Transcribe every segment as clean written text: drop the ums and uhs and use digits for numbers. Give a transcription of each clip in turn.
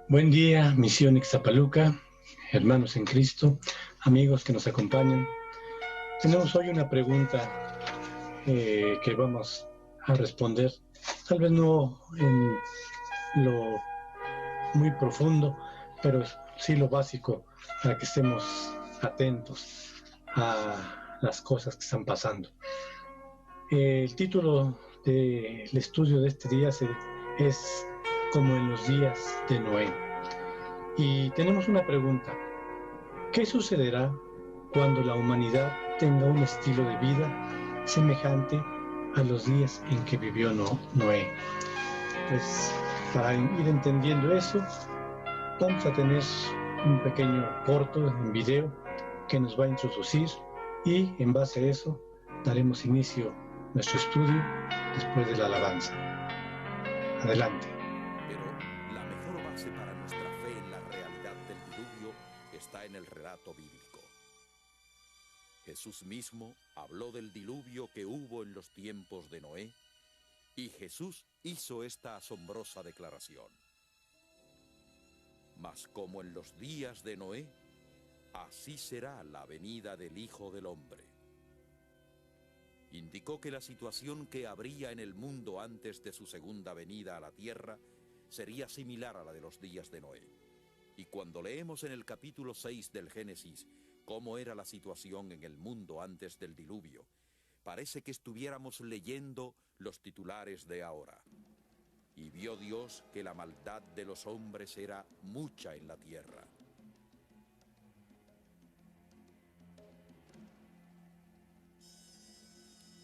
Buen día, Misión Ixtapaluca, hermanos en Cristo, amigos que nos acompañan. Tenemos hoy una pregunta que vamos a responder, tal vez no en lo muy profundo, pero sí lo básico para que estemos atentos a las cosas que están pasando. El título del estudio de este día es Como en los días de Noé. Y tenemos una pregunta. ¿Qué sucederá cuando la humanidad tenga un estilo de vida semejante a los días en que vivió Noé? Pues para ir entendiendo eso, vamos a tener un pequeño corto en video que nos va a introducir y en base a eso daremos inicio a nuestro estudio después de la alabanza. Adelante. Pero la mejor base para nuestra fe en la realidad del diluvio está en el relato bíblico. Jesús mismo habló del diluvio que hubo en los tiempos de Noé, y Jesús hizo esta asombrosa declaración: mas como en los días de Noé, así será la venida del Hijo del Hombre. Indicó que la situación que habría en el mundo antes de su segunda venida a la tierra sería similar a la de los días de Noé. Y cuando leemos en el capítulo 6 del Génesis cómo era la situación en el mundo antes del diluvio, parece que estuviéramos leyendo los titulares de ahora. Y vio Dios que la maldad de los hombres era mucha en la tierra.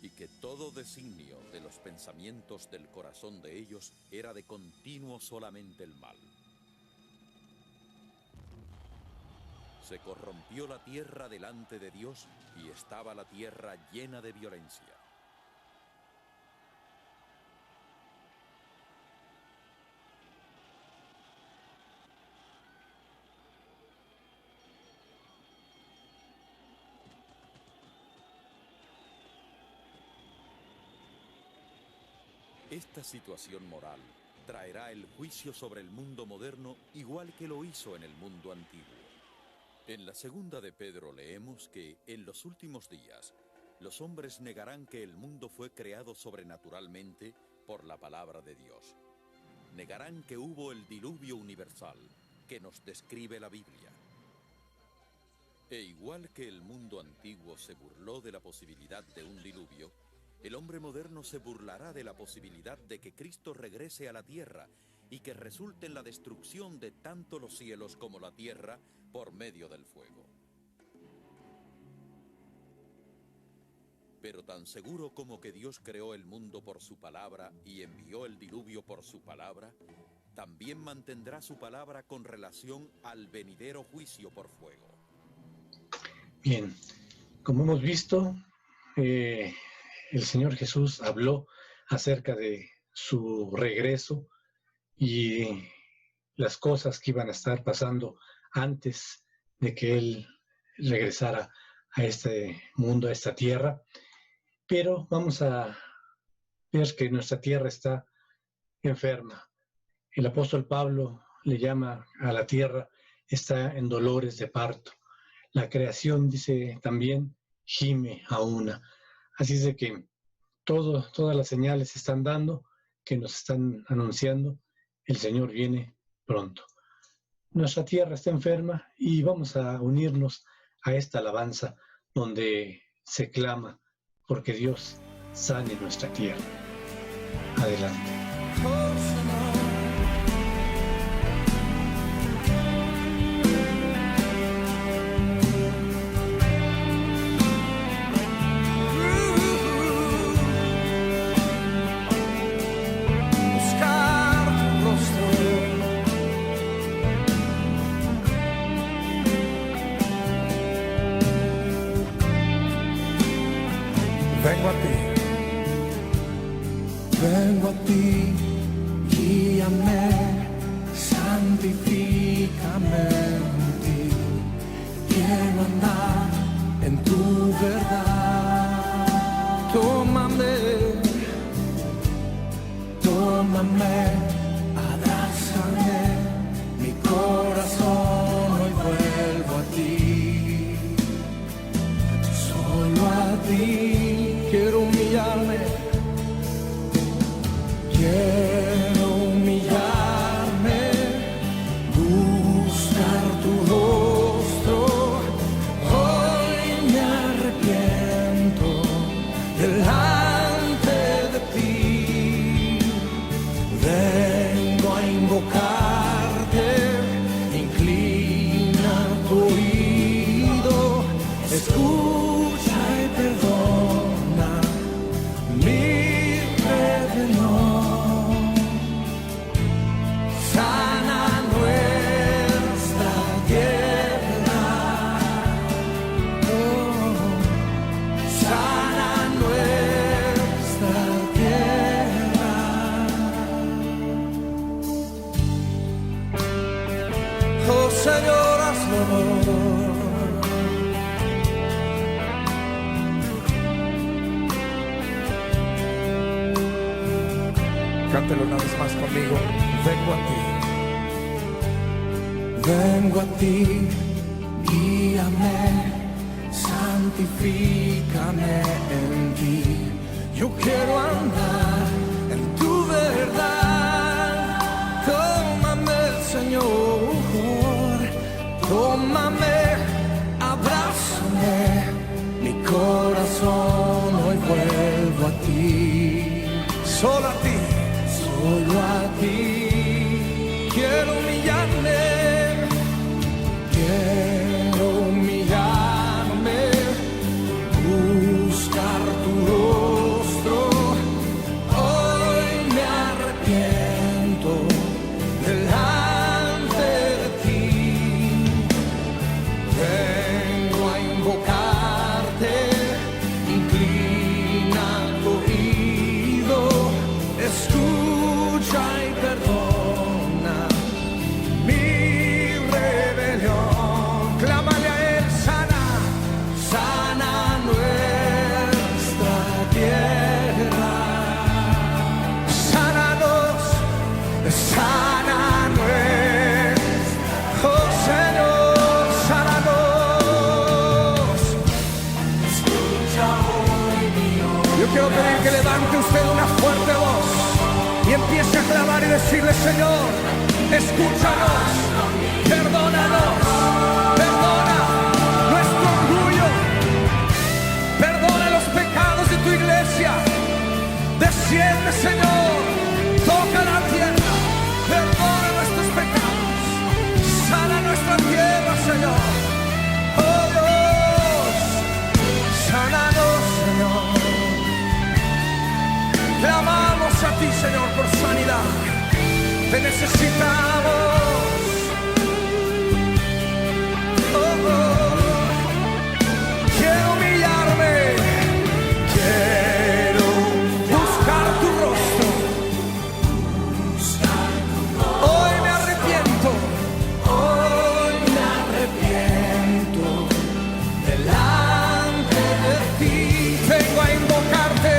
Y que todo designio de los pensamientos del corazón de ellos era de continuo solamente el mal. Se corrompió la tierra delante de Dios y estaba la tierra llena de violencia. Esta situación moral traerá el juicio sobre el mundo moderno igual que lo hizo en el mundo antiguo. En la segunda de Pedro leemos que en los últimos días los hombres negarán que el mundo fue creado sobrenaturalmente por la palabra de Dios. Negarán que hubo el diluvio universal que nos describe la Biblia. E igual que el mundo antiguo se burló de la posibilidad de un diluvio, el hombre moderno se burlará de la posibilidad de que Cristo regrese a la tierra y que resulte en la destrucción de tanto los cielos como la tierra por medio del fuego. Pero tan seguro como que Dios creó el mundo por su palabra y envió el diluvio por su palabra, también mantendrá su palabra con relación al venidero juicio por fuego. Bien, como hemos visto, el Señor Jesús habló acerca de su regreso y las cosas que iban a estar pasando antes de que Él regresara a este mundo, a esta tierra. Pero vamos a ver que nuestra tierra está enferma. El apóstol Pablo le llama a la tierra, está en dolores de parto. La creación, dice también, gime a una. Así es de que todas las señales se están dando, que nos están anunciando, el Señor viene pronto. Nuestra tierra está enferma y vamos a unirnos a esta alabanza donde se clama porque Dios sane nuestra tierra. Adelante. Vengo a ti, guíame, santifícame en ti. Quiero andar en tu verdad. Tómame, abrázame, mi Señor, hazlo. Cántelo una vez más conmigo. Vengo a ti, guíame, santifícame en ti. Yo quiero andar en tu verdad. Tómame, Señor, tómame, abrázame. Mi corazón hoy vuelvo a ti. Solo a ti. Solo a ti quiero humillarme, buscar tu rostro. Hoy me arrepiento delante de ti. Vengo a invocarte, inclina tu oído, escucha y perdona mi rebelión. Clámale a Él, sana nuestra tierra. Sánanos, sana nuestra, oh Señor, sánanos. Escucha hoy mi oración. Yo quiero pedir que levante usted una fuerte voz y empiece a clamar y decirle: Señor, escúchanos, perdónanos, perdona nuestro orgullo, perdona los pecados de tu iglesia. Desciende, Señor, toca la tierra, perdona nuestros pecados, sana nuestra tierra, Señor. Oh Dios, sánanos, Señor. Clamamos a ti, Señor, por sanidad. Te necesitamos. Quiero humillarme, quiero buscar tu rostro. Hoy me arrepiento delante de ti. Vengo a invocarte,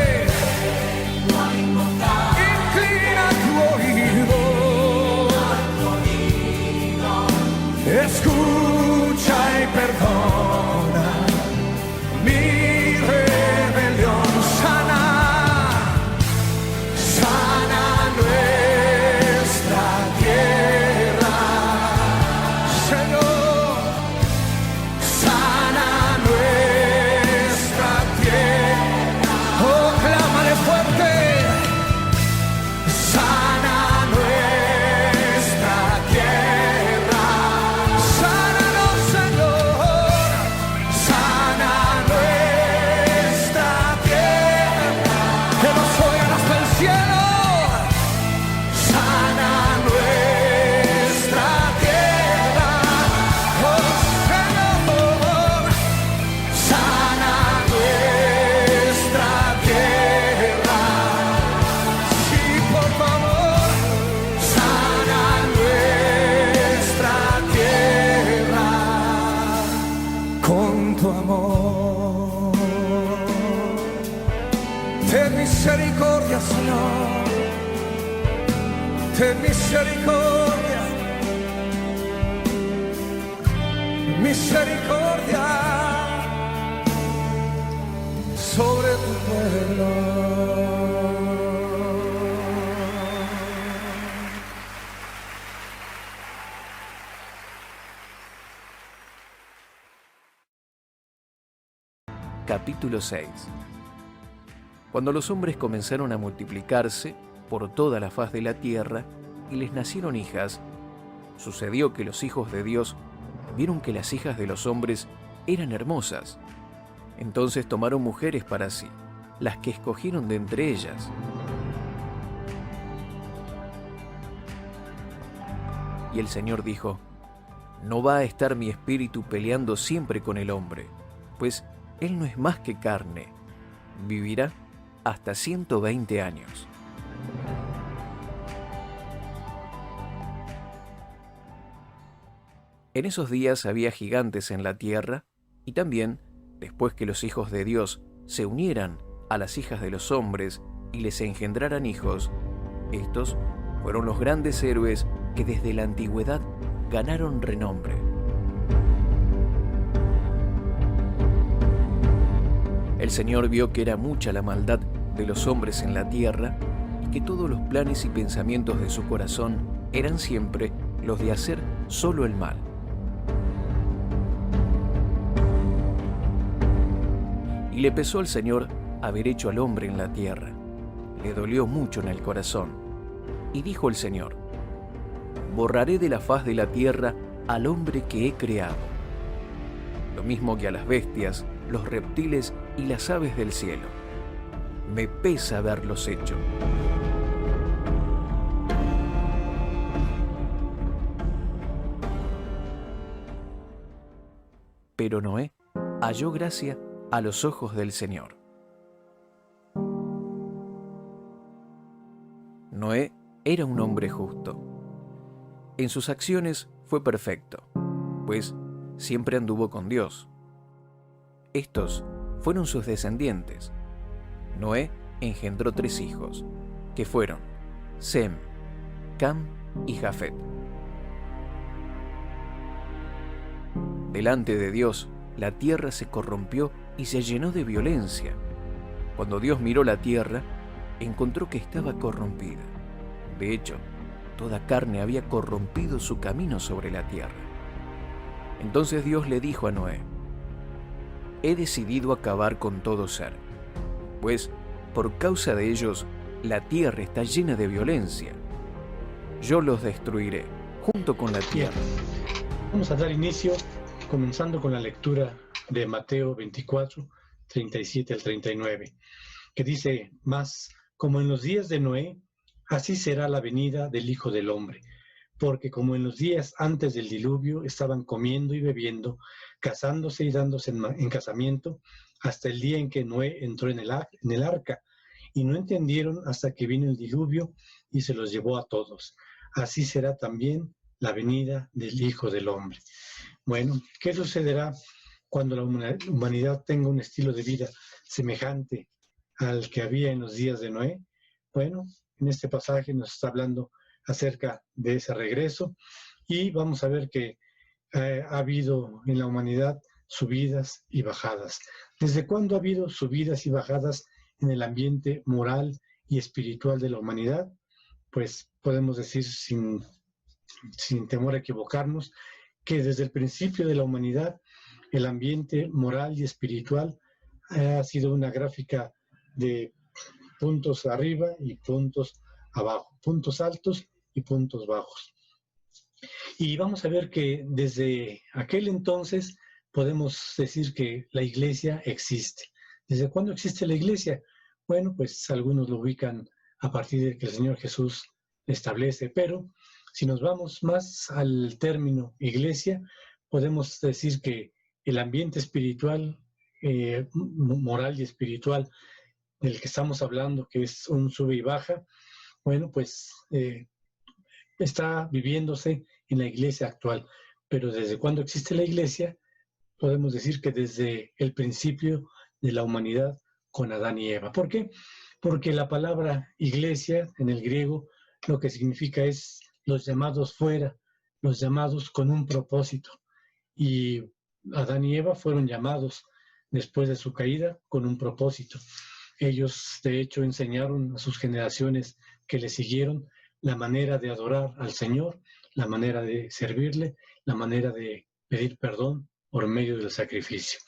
inclina tu oído, escucha y perdona mi rebelión. Sana nuestra tierra, Señor, sana nuestra tierra. Oh, clámale fuerte. Sana nuestra tierra. Sánanos, Señor. Sana nuestra tierra. Que nos oigan hasta el cielo. Sana nuestra tierra. Oh, Señor. Sana nuestra tierra. Sí, por favor. Sana nuestra tierra con tu amor. Ten misericordia, Señor. Ten misericordia. Misericordia sobre tu pueblo. Capítulo 6. Cuando los hombres comenzaron a multiplicarse por toda la faz de la tierra y les nacieron hijas, sucedió que los hijos de Dios vieron que las hijas de los hombres eran hermosas. Entonces tomaron mujeres para sí, las que escogieron de entre ellas. Y el Señor dijo: no va a estar mi espíritu peleando siempre con el hombre, pues él no es más que carne. Vivirá hasta 120 años. En esos días había gigantes en la tierra, y también, después que los hijos de Dios se unieran a las hijas de los hombres y les engendraran hijos, estos fueron los grandes héroes que desde la antigüedad ganaron renombre. El Señor vio que era mucha la maldad de los hombres en la tierra y que todos los planes y pensamientos de su corazón eran siempre los de hacer solo el mal. Y le pesó al Señor haber hecho al hombre en la tierra. Le dolió mucho en el corazón. Y dijo el Señor: borraré de la faz de la tierra al hombre que he creado, lo mismo que a las bestias, los reptiles y las aves del cielo. Me pesa haberlos hecho. Pero Noé halló gracia a los ojos del Señor. Noé era un hombre justo. En sus acciones fue perfecto, pues siempre anduvo con Dios. Estos fueron sus descendientes. Noé engendró 3 hijos, que fueron Sem, Cam y Jafet. Delante de Dios, la tierra se corrompió y se llenó de violencia. Cuando Dios miró la tierra, encontró que estaba corrompida. De hecho, toda carne había corrompido su camino sobre la tierra. Entonces Dios le dijo a Noé: he decidido acabar con todo ser, pues por causa de ellos la tierra está llena de violencia. Yo los destruiré junto con la tierra. Vamos a dar inicio comenzando con la lectura de Mateo 24, 37 al 39, que dice: mas como en los días de Noé, así será la venida del Hijo del Hombre. Porque como en los días antes del diluvio estaban comiendo y bebiendo, casándose y dándose en casamiento, hasta el día en que Noé entró en el arca, y no entendieron hasta que vino el diluvio y se los llevó a todos. Así será también la venida del Hijo del Hombre. Bueno, ¿qué sucederá cuando la humanidad tenga un estilo de vida semejante al que había en los días de Noé? Bueno, en este pasaje nos está hablando acerca de ese regreso y vamos a ver que ha habido en la humanidad subidas y bajadas. ¿Desde cuándo ha habido subidas y bajadas en el ambiente moral y espiritual de la humanidad? Pues podemos decir sin temor a equivocarnos que desde el principio de la humanidad el ambiente moral y espiritual ha sido una gráfica de puntos arriba y puntos abajo, puntos altos y puntos bajos. Y vamos a ver que desde aquel entonces podemos decir que la iglesia existe. ¿Desde cuándo existe la iglesia? Bueno, pues algunos lo ubican a partir de que el Señor Jesús establece, pero si nos vamos más al término iglesia, podemos decir que el ambiente espiritual, moral y espiritual del que estamos hablando, que es un sube y baja, bueno, pues está viviéndose en la iglesia actual. Pero ¿desde cuándo existe la iglesia? Podemos decir que desde el principio de la humanidad con Adán y Eva. ¿Por qué? Porque la palabra iglesia en el griego lo que significa es los llamados fuera, los llamados con un propósito. Y Adán y Eva fueron llamados después de su caída con un propósito. Ellos, de hecho, enseñaron a sus generaciones que le siguieron la manera de adorar al Señor, la manera de servirle, la manera de pedir perdón por medio del sacrificio.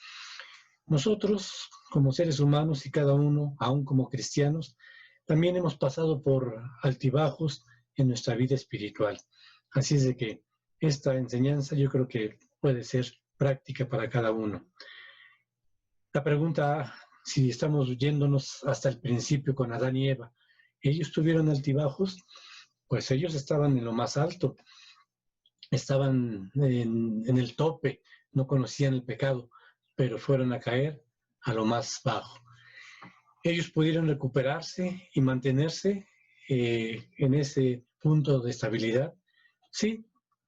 Nosotros, como seres humanos y cada uno, aún como cristianos, también hemos pasado por altibajos en nuestra vida espiritual. Así es de que esta enseñanza yo creo que puede ser práctica para cada uno. La pregunta, si estamos yéndonos hasta el principio con Adán y Eva, ¿ellos tuvieron altibajos? Pues ellos estaban en lo más alto, estaban en el tope, no conocían el pecado, pero fueron a caer a lo más bajo. Ellos pudieron recuperarse y mantenerse en ese punto de estabilidad. Sí,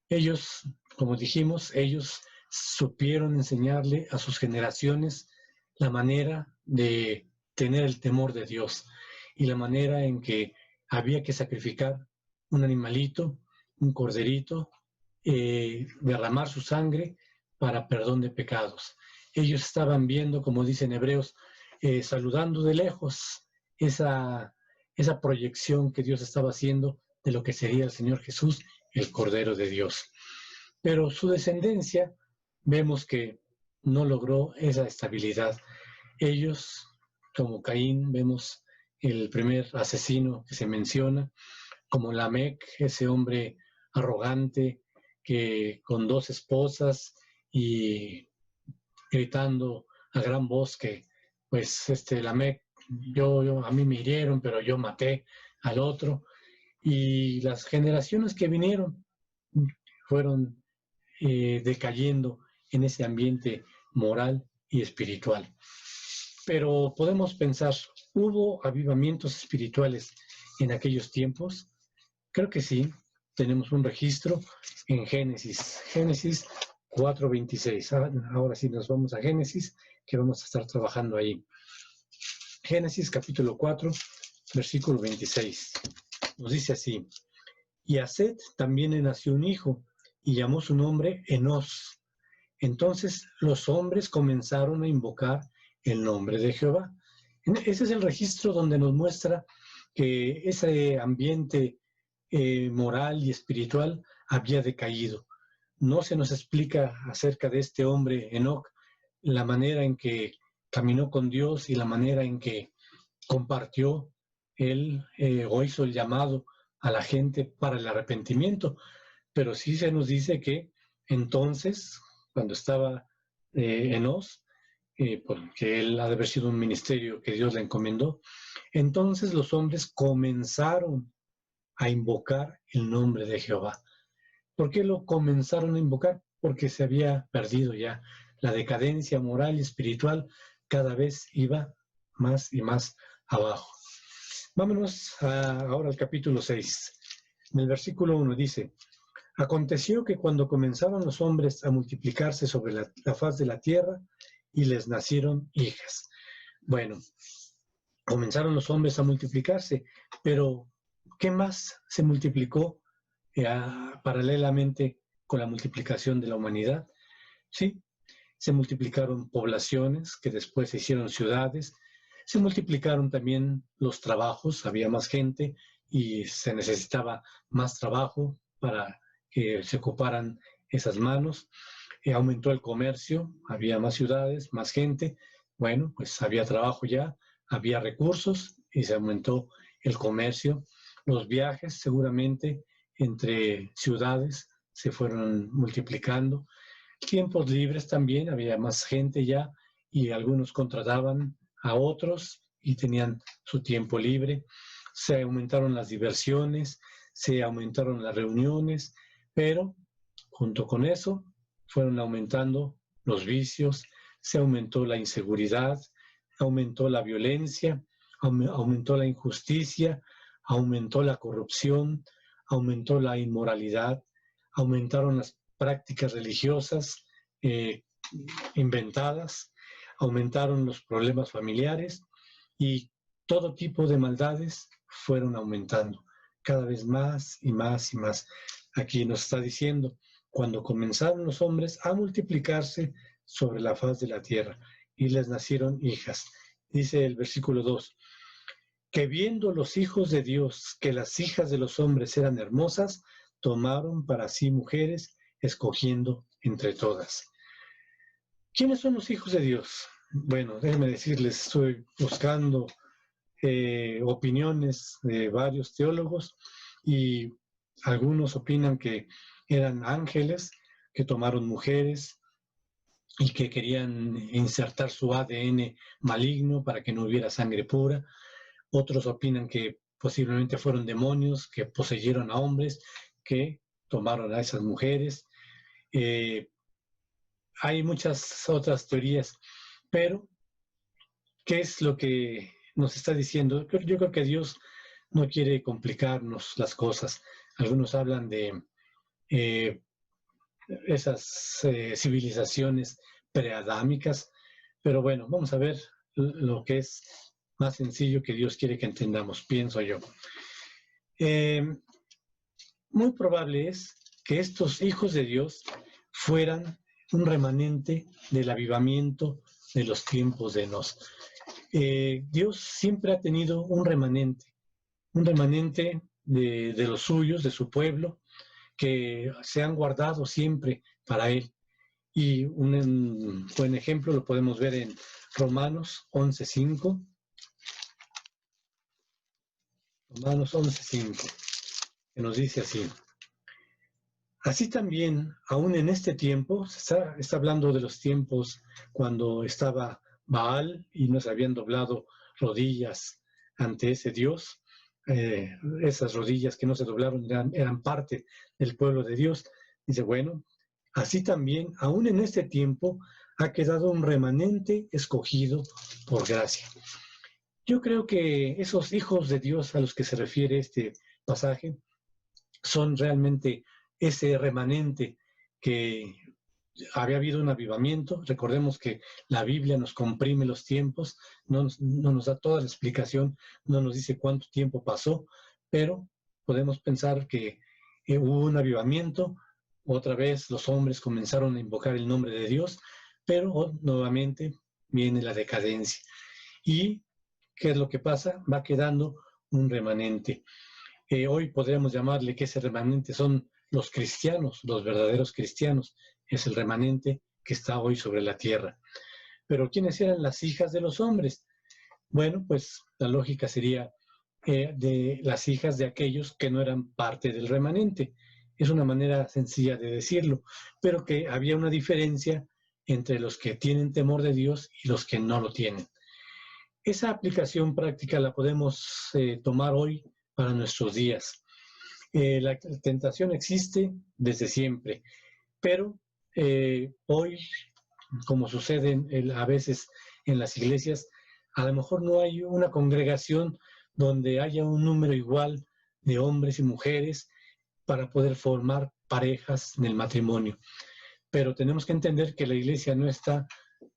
Ellos, como dijimos, ellos supieron enseñarle a sus generaciones la manera de tener el temor de Dios y la manera en que había que sacrificar un animalito, un corderito, derramar su sangre para perdón de pecados. Ellos estaban viendo, como dicen Hebreos, saludando de lejos esa proyección que Dios estaba haciendo de lo que sería el Señor Jesús, el Cordero de Dios. Pero su descendencia, vemos que no logró esa estabilidad. Ellos, como Caín, vemos el primer asesino que se menciona, como Lamec, ese hombre arrogante que con 2 esposas y gritando a gran voz que, pues, Lamec, a mí me hirieron, pero yo maté al otro. Y las generaciones que vinieron fueron decayendo en ese ambiente moral y espiritual. Pero podemos pensar, ¿hubo avivamientos espirituales en aquellos tiempos? Creo que sí. Tenemos un registro en Génesis 4:26. Ahora sí nos vamos a Génesis, que vamos a estar trabajando ahí. Génesis capítulo 4, versículo 26. Nos dice así: y a Set también le nació un hijo, y llamó su nombre Enos. Entonces los hombres comenzaron a invocar el nombre de Jehová. Ese es el registro donde nos muestra que ese ambiente moral y espiritual había decaído. No se nos explica acerca de este hombre Enoc la manera en que caminó con Dios y la manera en que compartió él o hizo el llamado a la gente para el arrepentimiento, pero sí se nos dice que entonces, cuando estaba Enos, porque él ha de haber sido un ministerio que Dios le encomendó, entonces los hombres comenzaron a invocar el nombre de Jehová. ¿Por qué lo comenzaron a invocar? Porque se había perdido ya. La decadencia moral y espiritual cada vez iba más y más abajo. Vámonos ahora al capítulo 6. En el versículo 1 dice: aconteció que cuando comenzaron los hombres a multiplicarse sobre la faz de la tierra, y les nacieron hijas. Bueno, comenzaron los hombres a multiplicarse, pero ¿qué más se multiplicó paralelamente con la multiplicación de la humanidad? Sí, se multiplicaron poblaciones que después se hicieron ciudades, se multiplicaron también los trabajos, había más gente y se necesitaba más trabajo para que se ocuparan esas manos. Aumentó el comercio, había más ciudades, más gente. Bueno, pues había trabajo ya, había recursos y se aumentó el comercio. Los viajes seguramente entre ciudades se fueron multiplicando. Tiempos libres también, había más gente ya y algunos contrataban a otros y tenían su tiempo libre. Se aumentaron las diversiones, se aumentaron las reuniones, pero junto con eso fueron aumentando los vicios, se aumentó la inseguridad, aumentó la violencia, aumentó la injusticia, aumentó la corrupción, aumentó la inmoralidad, aumentaron las prácticas religiosas inventadas, aumentaron los problemas familiares y todo tipo de maldades fueron aumentando cada vez más y más y más. Aquí nos está diciendo, cuando comenzaron los hombres a multiplicarse sobre la faz de la tierra y les nacieron hijas. Dice el versículo 2, que viendo los hijos de Dios que las hijas de los hombres eran hermosas, tomaron para sí mujeres, escogiendo entre todas. ¿Quiénes son los hijos de Dios? Bueno, déjenme decirles, estoy buscando opiniones de varios teólogos y algunos opinan que eran ángeles que tomaron mujeres y que querían insertar su ADN maligno para que no hubiera sangre pura. Otros opinan que posiblemente fueron demonios que poseyeron a hombres que tomaron a esas mujeres. Hay muchas otras teorías, pero ¿qué es lo que nos está diciendo? Yo creo que Dios no quiere complicarnos las cosas. Algunos hablan de esas civilizaciones preadámicas. Pero bueno, vamos a ver lo que es más sencillo que Dios quiere que entendamos, pienso yo. Muy probable es que estos hijos de Dios fueran un remanente del avivamiento de los tiempos de Enos. Dios siempre ha tenido un remanente de los suyos, de su pueblo, que se han guardado siempre para Él. Y un buen ejemplo lo podemos ver en Romanos 11:5. Romanos 11:5, que nos dice así: así también, aún en este tiempo, está hablando de los tiempos cuando estaba Baal y no se habían doblado rodillas ante ese Dios. Esas rodillas que no se doblaron eran parte del pueblo de Dios. Dice, bueno, así también, aún en este tiempo, ha quedado un remanente escogido por gracia. Yo creo que esos hijos de Dios a los que se refiere este pasaje son realmente ese remanente que había habido un avivamiento. Recordemos que la Biblia nos comprime los tiempos, no nos da toda la explicación, no nos dice cuánto tiempo pasó, pero podemos pensar que hubo un avivamiento, otra vez los hombres comenzaron a invocar el nombre de Dios, pero nuevamente viene la decadencia. ¿Y qué es lo que pasa? Va quedando un remanente. Hoy podríamos llamarle que ese remanente son los cristianos, los verdaderos cristianos. Es el remanente que está hoy sobre la tierra. Pero ¿quiénes eran las hijas de los hombres? Bueno, pues la lógica sería de las hijas de aquellos que no eran parte del remanente. Es una manera sencilla de decirlo, pero que había una diferencia entre los que tienen temor de Dios y los que no lo tienen. Esa aplicación práctica la podemos tomar hoy para nuestros días. La tentación existe desde siempre, pero hoy, como sucede a veces en las iglesias, a lo mejor no hay una congregación donde haya un número igual de hombres y mujeres para poder formar parejas en el matrimonio. Pero tenemos que entender que la iglesia no está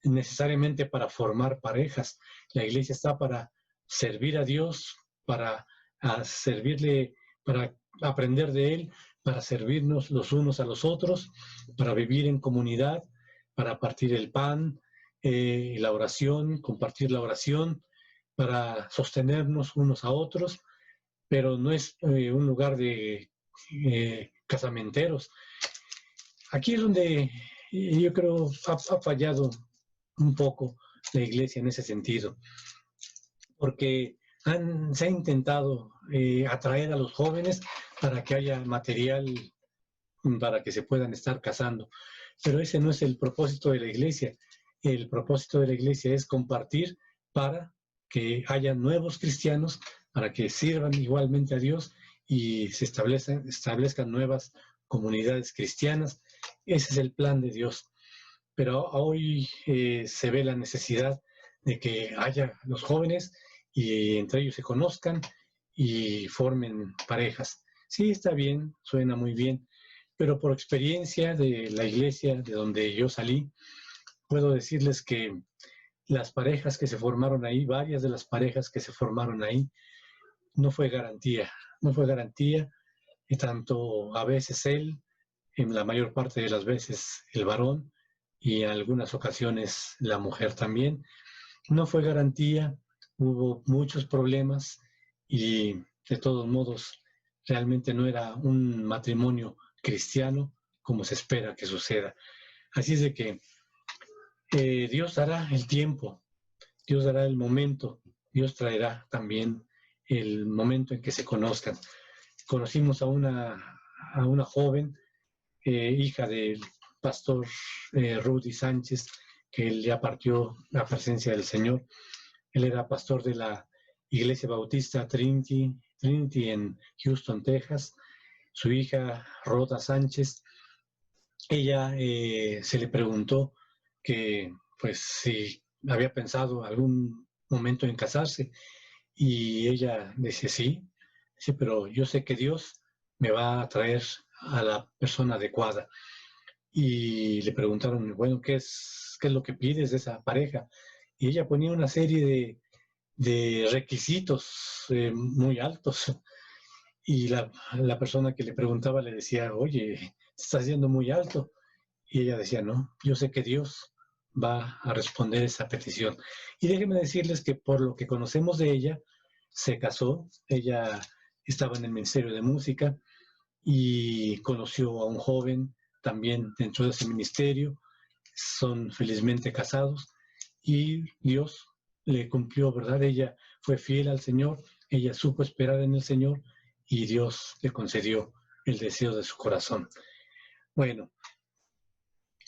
necesariamente para formar parejas. La iglesia está para servir a Dios, para servirle, para aprender de Él, para servirnos los unos a los otros, para vivir en comunidad, para partir el pan, la oración, compartir la oración, para sostenernos unos a otros, pero no es un lugar de casamenteros. Aquí es donde yo creo ha fallado un poco la iglesia en ese sentido, porque se ha intentado atraer a los jóvenes para que haya material para que se puedan estar casando, pero ese no es el propósito de la iglesia. El propósito de la iglesia es compartir para que haya nuevos cristianos, para que sirvan igualmente a Dios y se establezcan nuevas comunidades cristianas. Ese es el plan de Dios. Pero hoy se ve la necesidad de que haya los jóvenes y entre ellos se conozcan y formen parejas. Sí, está bien, suena muy bien, pero por experiencia de la iglesia de donde yo salí, puedo decirles que las parejas que se formaron ahí, varias de las parejas que se formaron ahí, no fue garantía, y tanto a veces él, en la mayor parte de las veces el varón, y en algunas ocasiones la mujer también, no fue garantía, hubo muchos problemas y de todos modos realmente no era un matrimonio cristiano como se espera que suceda. Así es de que Dios dará el tiempo, Dios dará el momento, Dios traerá también el momento en que se conozcan. Conocimos a una joven, hija del pastor Rudy Sánchez, que él ya partió la presencia del Señor. Él era pastor de la Iglesia Bautista Trinity en Houston, Texas. Su hija, Rhoda Sánchez, ella se le preguntó que pues si había pensado algún momento en casarse, y ella dice sí, pero yo sé que Dios me va a traer a la persona adecuada. y le preguntaron, bueno, ¿qué es lo que pides de esa pareja? Y ella ponía una serie de requisitos muy altos. Y la persona que le preguntaba le decía, oye, te estás yendo muy alto. Y ella decía, no, yo sé que Dios va a responder esa petición. Y déjenme decirles que por lo que conocemos de ella, se casó, ella estaba en el Ministerio de Música y conoció a un joven también dentro de ese ministerio, son felizmente casados y Dios le cumplió, ¿verdad? Ella fue fiel al Señor, ella supo esperar en el Señor y Dios le concedió el deseo de su corazón. Bueno,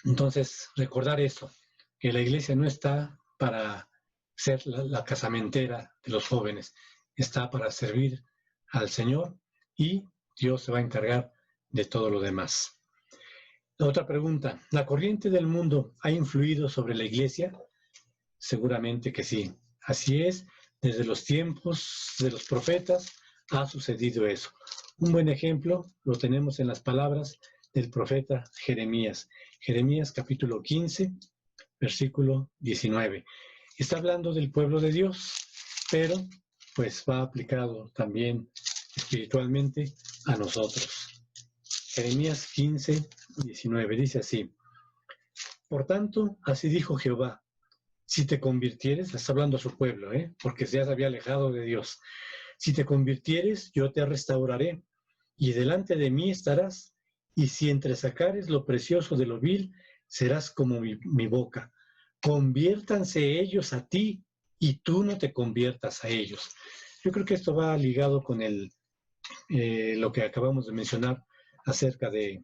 entonces recordar eso, que la iglesia no está para ser la casamentera de los jóvenes, está para servir al Señor y Dios se va a encargar de todo lo demás. La otra pregunta, ¿la corriente del mundo ha influido sobre la iglesia? Seguramente que sí. Así es, desde los tiempos de los profetas ha sucedido eso. Un buen ejemplo lo tenemos en las palabras del profeta Jeremías. Jeremías capítulo 15, versículo 19. Está hablando del pueblo de Dios, pero pues va aplicado también espiritualmente a nosotros. Jeremías 15, 19 dice así: por tanto, así dijo Jehová, si te convirtieres, está hablando a su pueblo, porque ya se había alejado de Dios, si te convirtieres, yo te restauraré, y delante de mí estarás, y si entresacares lo precioso de lo vil, serás como mi boca. Conviértanse ellos a ti, y tú no te conviertas a ellos. Yo creo que esto va ligado con lo que acabamos de mencionar acerca de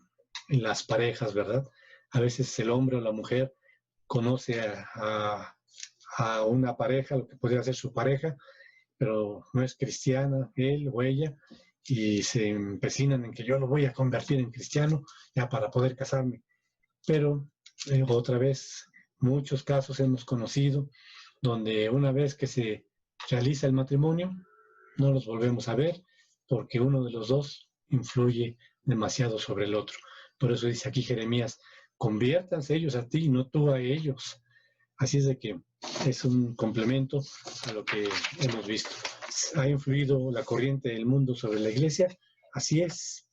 las parejas, ¿verdad? A veces el hombre o la mujer conoce a una pareja, lo que podría ser su pareja, pero no es cristiana, él o ella, y se empecinan en que yo lo voy a convertir en cristiano ya para poder casarme. Pero otra vez, muchos casos hemos conocido donde una vez que se realiza el matrimonio, no los volvemos a ver porque uno de los dos influye demasiado sobre el otro. Por eso dice aquí Jeremías, conviértanse ellos a ti, no tú a ellos. Así es de que es un complemento a lo que hemos visto. ¿Ha influido la corriente del mundo sobre la iglesia? Así es.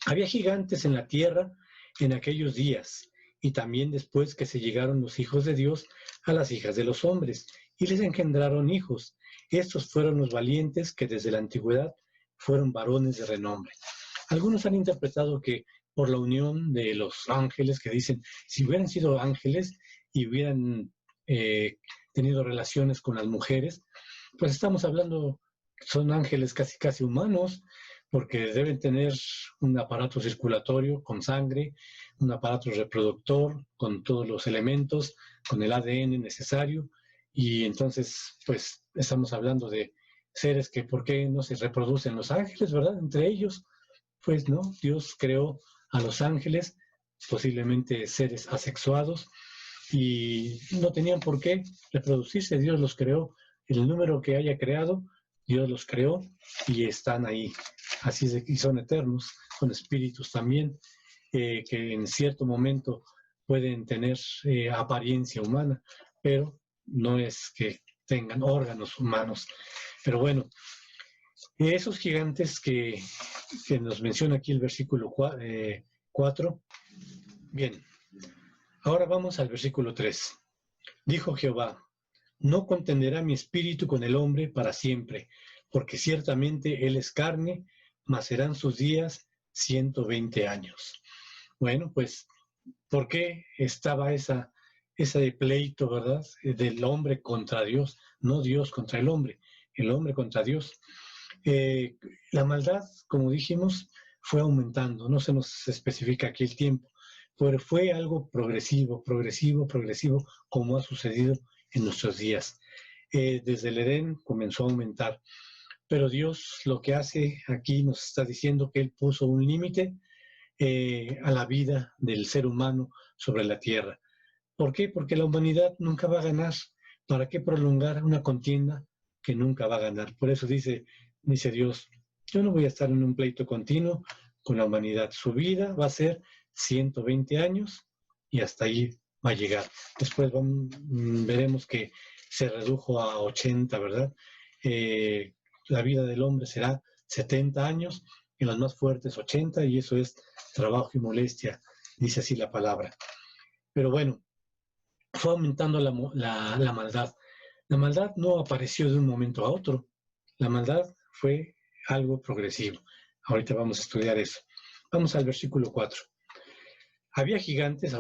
Había gigantes en la tierra en aquellos días, y también después que se llegaron los hijos de Dios a las hijas de los hombres, y les engendraron hijos. Estos fueron los valientes que desde la antigüedad fueron varones de renombre. Algunos han interpretado que por la unión de los ángeles, que dicen, si hubieran sido ángeles y hubieran tenido relaciones con las mujeres, pues estamos hablando, son ángeles casi humanos, porque deben tener un aparato circulatorio con sangre, un aparato reproductor con todos los elementos, con el ADN necesario, y entonces pues estamos hablando de seres que ¿por qué no se reproducen los ángeles, verdad? Entre ellos, pues no, Dios creó a los ángeles, posiblemente seres asexuados, y no tenían por qué reproducirse, Dios los creó, el número que haya creado, Dios los creó y están ahí, así es de que son eternos, con espíritus también, que en cierto momento pueden tener apariencia humana, pero no es que tengan órganos humanos. Pero bueno, esos gigantes que nos menciona aquí el versículo 4, bien, ahora vamos al versículo 3. Dijo Jehová, no contenderá mi espíritu con el hombre para siempre, porque ciertamente él es carne, mas serán sus días 120 años. Bueno, pues, ¿por qué estaba ese pleito, verdad, del hombre contra Dios? No Dios contra el hombre contra Dios. La maldad, como dijimos, fue aumentando, no se nos especifica aquí el tiempo, pero fue algo progresivo, como ha sucedido en nuestros días. Desde el Edén comenzó a aumentar, pero Dios lo que hace aquí nos está diciendo que Él puso un límite a la vida del ser humano sobre la tierra. ¿Por qué? Porque la humanidad nunca va a ganar. ¿Para qué prolongar una contienda que nunca va a ganar? Por eso dice Dios, yo no voy a estar en un pleito continuo con la humanidad. Su vida va a ser 120 años y hasta ahí va a llegar. Después veremos que se redujo a 80, ¿verdad? La vida del hombre será 70 años, en los más fuertes 80, y eso es trabajo y molestia, dice así la palabra. Pero bueno, fue aumentando la maldad. La maldad no apareció de un momento a otro. La maldad fue algo progresivo. Ahorita vamos a estudiar eso. Vamos al versículo 4. Había gigantes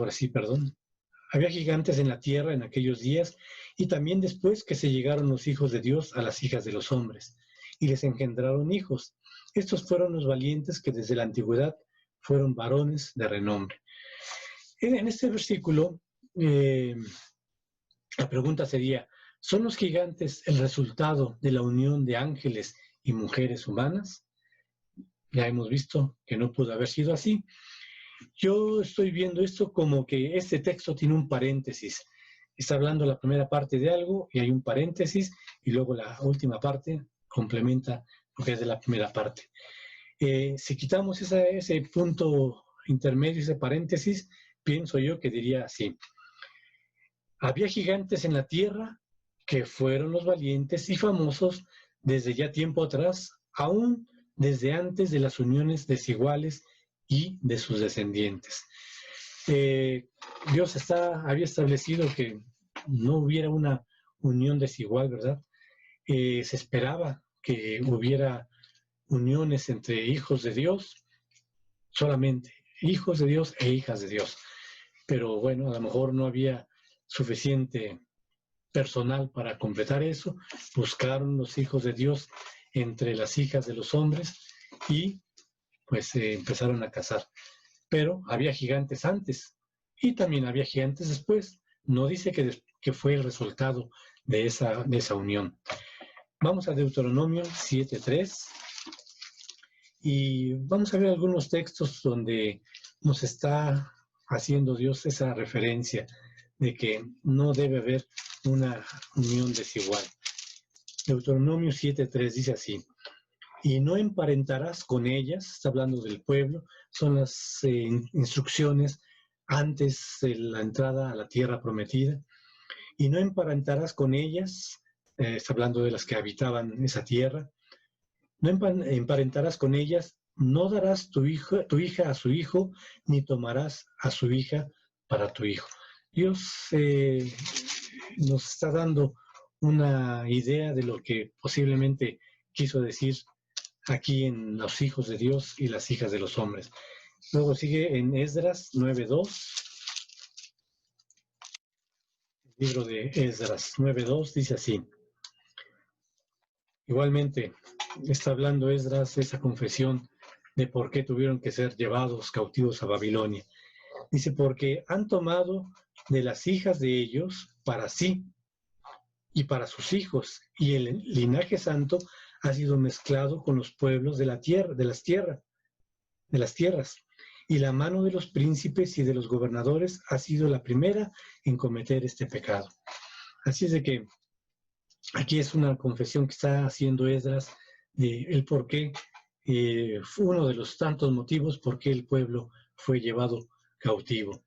en la tierra en aquellos días, y también después que se llegaron los hijos de Dios a las hijas de los hombres, y les engendraron hijos. Estos fueron los valientes que desde la antigüedad fueron varones de renombre. En este versículo, la pregunta sería, ¿son los gigantes el resultado de la unión de ángeles y mujeres humanas? Ya hemos visto que no pudo haber sido así. Yo estoy viendo esto como que este texto tiene un paréntesis. Está hablando la primera parte de algo y hay un paréntesis, y luego la última parte complementa lo que es de la primera parte. Si quitamos ese punto intermedio, ese paréntesis, pienso yo que diría así. Había gigantes en la tierra que fueron los valientes y famosos desde ya tiempo atrás, aún desde antes de las uniones desiguales y de sus descendientes. Dios había establecido que no hubiera una unión desigual, ¿verdad? Se esperaba que hubiera uniones entre hijos de Dios, solamente hijos de Dios e hijas de Dios. Pero bueno, a lo mejor no había suficiente personal para completar eso. Buscaron los hijos de Dios entre las hijas de los hombres y pues empezaron a cazar. Pero había gigantes antes y también había gigantes después. No dice que fue el resultado de esa unión. Vamos a Deuteronomio 7:3 y vamos a ver algunos textos donde nos está haciendo Dios esa referencia de que no debe haber una unión desigual. Deuteronomio 7:3 dice así: y no emparentarás con ellas, está hablando del pueblo, son las instrucciones antes de la entrada a la tierra prometida, y no emparentarás con ellas, está hablando de las que habitaban esa tierra, no emparentarás con ellas, no darás tu hija a su hijo, ni tomarás a su hija para tu hijo. Dios nos está dando una idea de lo que posiblemente quiso decir aquí en los hijos de Dios y las hijas de los hombres. Luego sigue en Esdras 9:2. El libro de Esdras 9:2 dice así. Igualmente está hablando Esdras esa confesión de por qué tuvieron que ser llevados cautivos a Babilonia. Dice, porque han tomado de las hijas de ellos para sí y para sus hijos, y el linaje santo ha sido mezclado con los pueblos de la tierra, de las tierras, y la mano de los príncipes y de los gobernadores ha sido la primera en cometer este pecado. Así es de que aquí es una confesión que está haciendo Esdras de el por qué, fue uno de los tantos motivos por qué el pueblo fue llevado cautivo.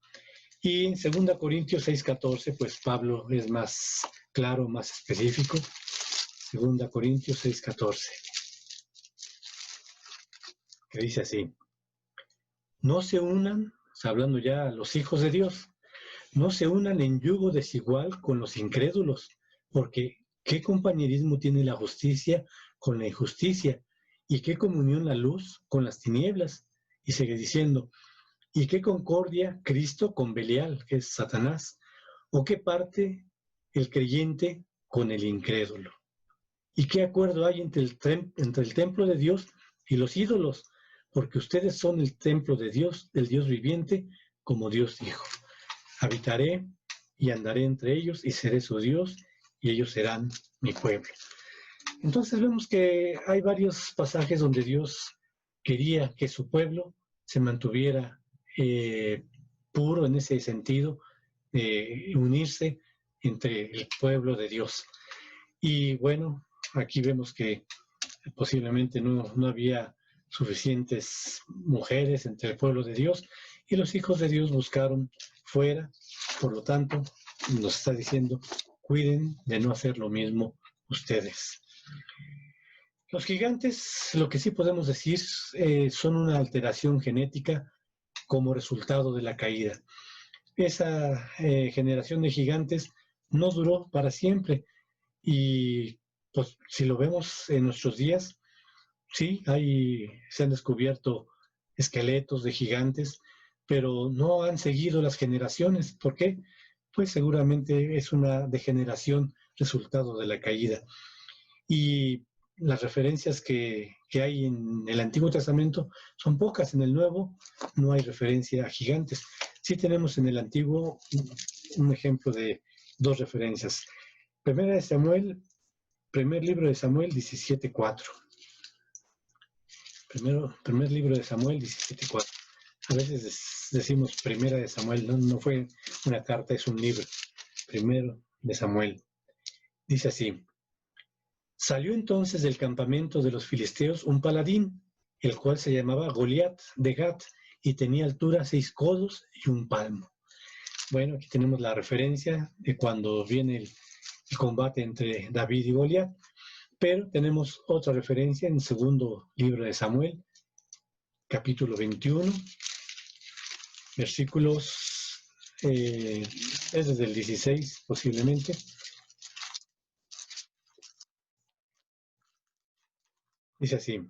Y en 2 Corintios 6:14, pues Pablo es más claro, más específico. 2 Corintios 6:14, que dice así: no se unan, está hablando ya los hijos de Dios, no se unan en yugo desigual con los incrédulos, porque ¿qué compañerismo tiene la justicia con la injusticia? ¿Y qué comunión la luz con las tinieblas? Y sigue diciendo, ¿y qué concordia Cristo con Belial, que es Satanás? ¿O qué parte el creyente con el incrédulo? ¿Y qué acuerdo hay entre el templo de Dios y los ídolos? Porque ustedes son el templo de Dios, del Dios viviente, como Dios dijo. Habitaré y andaré entre ellos y seré su Dios, y ellos serán mi pueblo. Entonces vemos que hay varios pasajes donde Dios quería que su pueblo se mantuviera puro en ese sentido, unirse entre el pueblo de Dios. Y bueno, aquí vemos que posiblemente no había suficientes mujeres entre el pueblo de Dios, y los hijos de Dios buscaron fuera. Por lo tanto, nos está diciendo, cuiden de no hacer lo mismo ustedes. Los gigantes, lo que sí podemos decir, son una alteración genética como resultado de la caída. Esa generación de gigantes no duró para siempre, y pues si lo vemos en nuestros días, sí, se han descubierto esqueletos de gigantes, pero no han seguido las generaciones. ¿Por qué? Pues seguramente es una degeneración resultado de la caída. Y las referencias que hay en el Antiguo Testamento son pocas. En el Nuevo no hay referencia a gigantes. Sí tenemos en el Antiguo un ejemplo de 2 referencias. Primer libro de Samuel 17:4. Primer libro de Samuel 17:4. A veces decimos Primera de Samuel, no fue una carta, es un libro. Primero de Samuel. Dice así: salió entonces del campamento de los filisteos un paladín, el cual se llamaba Goliat de Gat, y tenía altura 6 codos y 1 palmo. Bueno, aquí tenemos la referencia de cuando viene el combate entre David y Goliat, pero tenemos otra referencia en el segundo libro de Samuel, capítulo 21, versículos, es desde el 16 posiblemente. Dice así,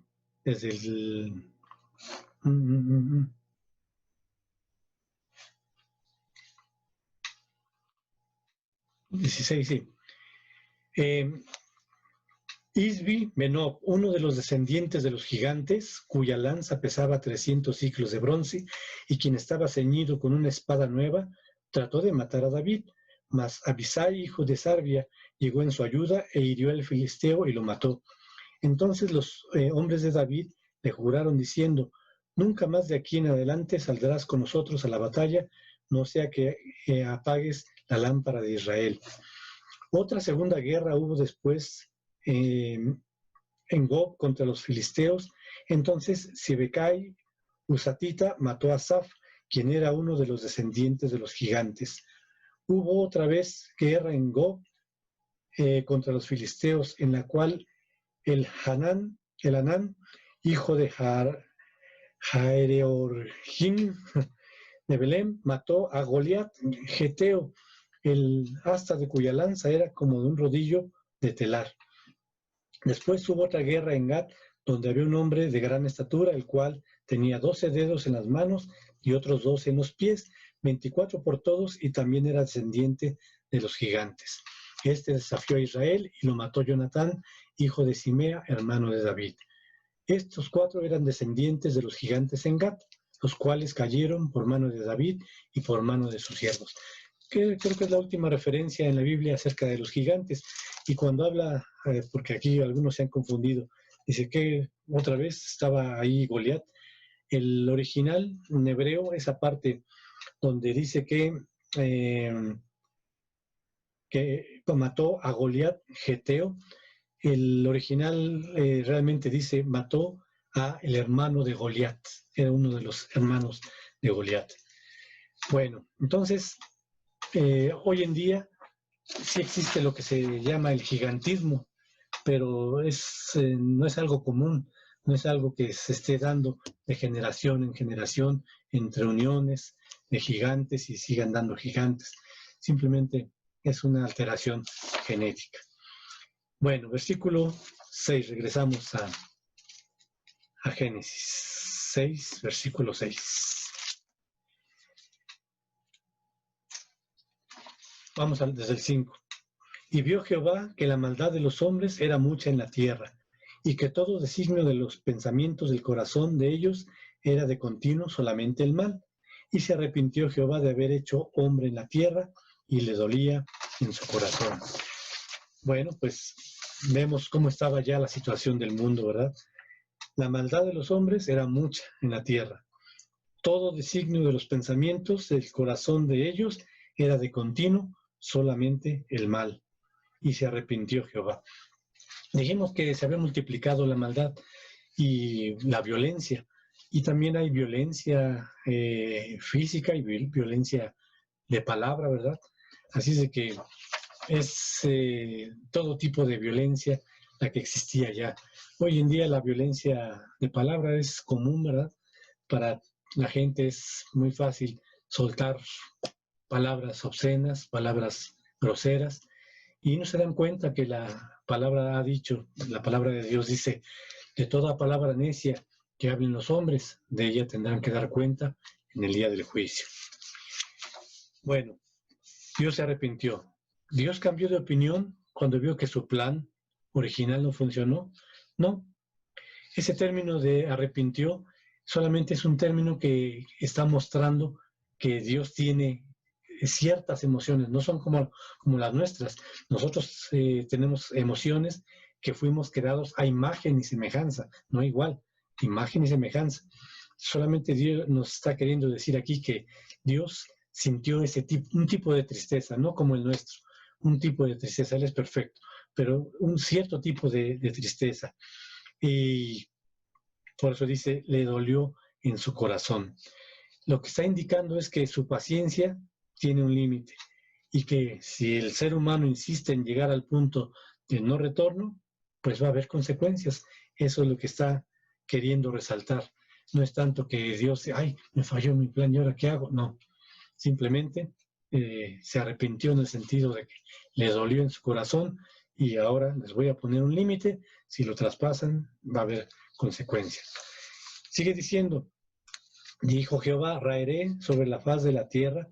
desde el... 16, sí. Isbi Benob, uno de los descendientes de los gigantes, cuya lanza pesaba 300 siclos de bronce, y quien estaba ceñido con una espada nueva, trató de matar a David, mas Abisai, hijo de Sarbia, llegó en su ayuda e hirió al filisteo y lo mató. Entonces los hombres de David le juraron diciendo: nunca más de aquí en adelante saldrás con nosotros a la batalla, no sea que apagues la lámpara de Israel. Otra segunda guerra hubo después en Gob contra los filisteos. Entonces Sibecai Usatita mató a Asaf, quien era uno de los descendientes de los gigantes. Hubo otra vez guerra en Gob contra los filisteos, en la cual el Hanán, hijo de Jaereorgim de Belén, mató a Goliat Geteo, el asta de cuya lanza era como de un rodillo de telar. Después hubo otra guerra en Gat, donde había un hombre de gran estatura, el cual tenía 12 dedos en las manos y otros 12 en los pies, 24 por todos, y también era descendiente de los gigantes. Este desafió a Israel y lo mató Jonatán, hijo de Simea, hermano de David. Estos 4 eran descendientes de los gigantes en Gat, los cuales cayeron por mano de David y por mano de sus siervos. Creo que es la última referencia en la Biblia acerca de los gigantes. Y cuando habla, porque aquí algunos se han confundido, dice que otra vez estaba ahí Goliat. El original en hebreo, esa parte donde dice que mató a Goliat Geteo, el original realmente dice mató a el hermano de Goliat, era uno de los hermanos de Goliat. Bueno, entonces hoy en día sí existe lo que se llama el gigantismo, pero no es algo común, no es algo que se esté dando de generación en generación entre uniones de gigantes y sigan dando gigantes. Simplemente es una alteración genética. Bueno, versículo 6, regresamos a Génesis 6, versículo 6. Vamos desde el 5. Y vio Jehová que la maldad de los hombres era mucha en la tierra, y que todo designio de los pensamientos del corazón de ellos era de continuo solamente el mal. Y se arrepintió Jehová de haber hecho hombre en la tierra, y le dolía en su corazón. Bueno, pues vemos cómo estaba ya la situación del mundo, ¿verdad? La maldad de los hombres era mucha en la tierra. Todo designio de los pensamientos del corazón de ellos era de continuo solamente el mal. Y se arrepintió Jehová. Dijimos que se había multiplicado la maldad y la violencia, y también hay violencia física y violencia de palabra, ¿verdad? Así es de que es todo tipo de violencia la que existía ya. Hoy en día la violencia de palabra es común, ¿verdad? Para la gente es muy fácil soltar palabras obscenas, palabras groseras, y no se dan cuenta que la palabra ha dicho, la palabra de Dios dice, de toda palabra necia que hablen los hombres, de ella tendrán que dar cuenta en el día del juicio. Bueno, Dios se arrepintió. Dios cambió de opinión cuando vio que su plan original no funcionó. No, ese término de arrepintió solamente es un término que está mostrando que Dios tiene ciertas emociones, no son como las nuestras. Nosotros tenemos emociones que fuimos creados a imagen y semejanza, no igual, imagen y semejanza. Solamente Dios nos está queriendo decir aquí que Dios sintió un tipo de tristeza, no como el nuestro, un tipo de tristeza, Él es perfecto, pero un cierto tipo de tristeza. Y por eso dice, le dolió en su corazón. Lo que está indicando es que su paciencia tiene un límite y que si el ser humano insiste en llegar al punto de no retorno, pues va a haber consecuencias. Eso es lo que está queriendo resaltar. No es tanto que Dios, ay, me falló mi plan y ahora ¿qué hago? No, simplemente se arrepintió en el sentido de que le dolió en su corazón y ahora les voy a poner un límite. Si lo traspasan, va a haber consecuencias. Sigue diciendo, dijo Jehová, raeré sobre la faz de la tierra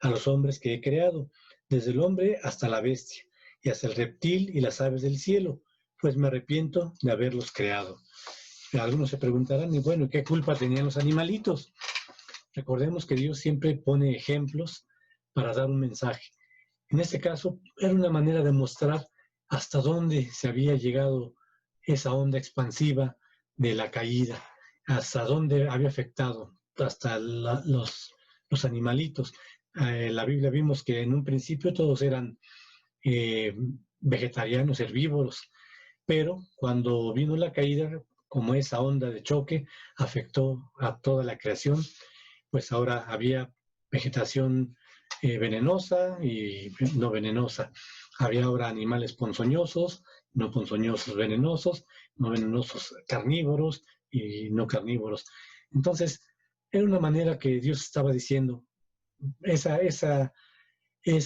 a los hombres que he creado, desde el hombre hasta la bestia, y hasta el reptil y las aves del cielo, pues me arrepiento de haberlos creado. Algunos se preguntarán, y bueno, ¿qué culpa tenían los animalitos? Recordemos que Dios siempre pone ejemplos para dar un mensaje. En este caso, era una manera de mostrar hasta dónde se había llegado esa onda expansiva de la caída, hasta dónde había afectado, hasta los animalitos. En la Biblia vimos que en un principio todos eran vegetarianos, herbívoros, pero cuando vino la caída, como esa onda de choque afectó a toda la creación, pues ahora había vegetación venenosa y no venenosa. Había ahora animales ponzoñosos, no ponzoñosos, venenosos, no venenosos, carnívoros y no carnívoros. Entonces, era una manera que Dios estaba diciendo, esa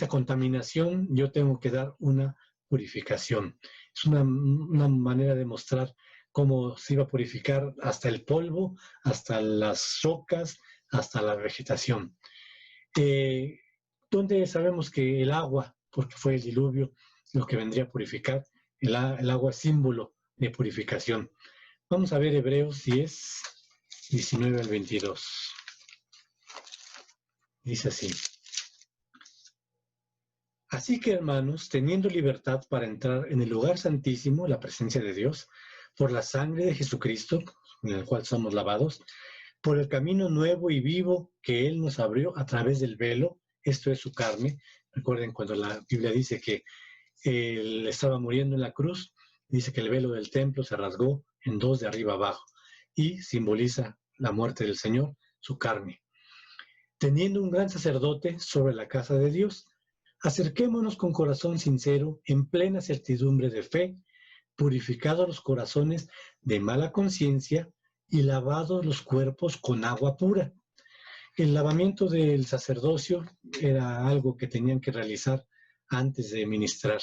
contaminación, yo tengo que dar una purificación. Es una manera de mostrar cómo se iba a purificar hasta el polvo, hasta las rocas, hasta la vegetación. ¿Dónde sabemos que el agua, porque fue el diluvio lo que vendría a purificar? El agua es símbolo de purificación. Vamos a ver Hebreos 10, 19 al 22. Dice así. Así que, hermanos, teniendo libertad para entrar en el lugar santísimo, la presencia de Dios, por la sangre de Jesucristo, en el cual somos lavados, por el camino nuevo y vivo que Él nos abrió a través del velo, esto es su carne. Recuerden cuando la Biblia dice que Él estaba muriendo en la cruz, dice que el velo del templo se rasgó en dos de arriba abajo y simboliza la muerte del Señor, su carne. Teniendo un gran sacerdote sobre la casa de Dios, acerquémonos con corazón sincero, en plena certidumbre de fe, purificados los corazones de mala conciencia y lavados los cuerpos con agua pura. El lavamiento del sacerdocio era algo que tenían que realizar antes de ministrar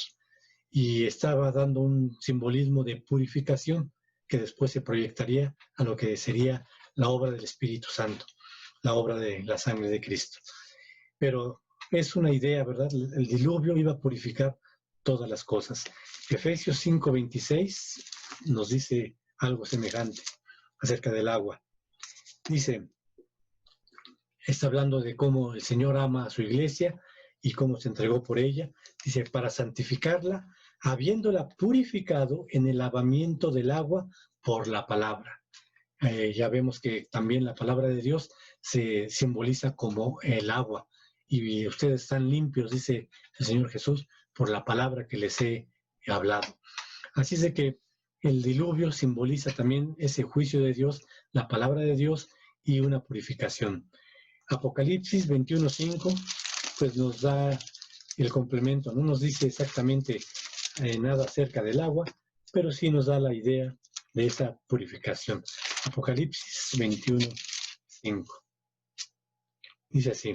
y estaba dando un simbolismo de purificación que después se proyectaría a lo que sería la obra del Espíritu Santo, la obra de la sangre de Cristo. Pero es una idea, ¿verdad? El diluvio iba a purificar todas las cosas. Efesios 5:26 nos dice algo semejante acerca del agua. Dice, está hablando de cómo el Señor ama a su iglesia y cómo se entregó por ella. Dice, para santificarla, habiéndola purificado en el lavamiento del agua por la palabra. Ya vemos que también la palabra de Dios se simboliza como el agua. Y ustedes están limpios, dice el Señor Jesús, por la palabra que les he hablado. Así es de que el diluvio simboliza también ese juicio de Dios, la palabra de Dios, y una purificación. Apocalipsis 21:5 pues nos da el complemento, no nos dice exactamente nada acerca del agua, pero sí nos da la idea de esa purificación. Apocalipsis 21:5. Dice así: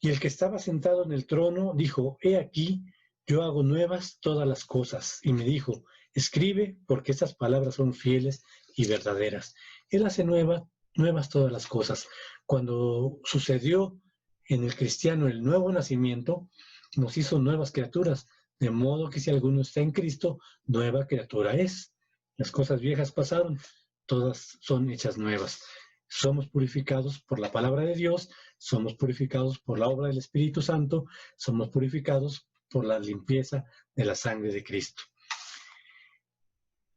y el que estaba sentado en el trono dijo: he aquí, yo hago nuevas todas las cosas. Y me dijo: escribe, porque estas palabras son fieles y verdaderas. Él hace nuevas todas las cosas. Cuando sucedió en el cristiano el nuevo nacimiento, nos hizo nuevas criaturas, de modo que si alguno está en Cristo, nueva criatura es. Las cosas viejas pasaron, todas son hechas nuevas. Somos purificados por la palabra de Dios, somos purificados por la obra del Espíritu Santo, somos purificados por la limpieza de la sangre de Cristo.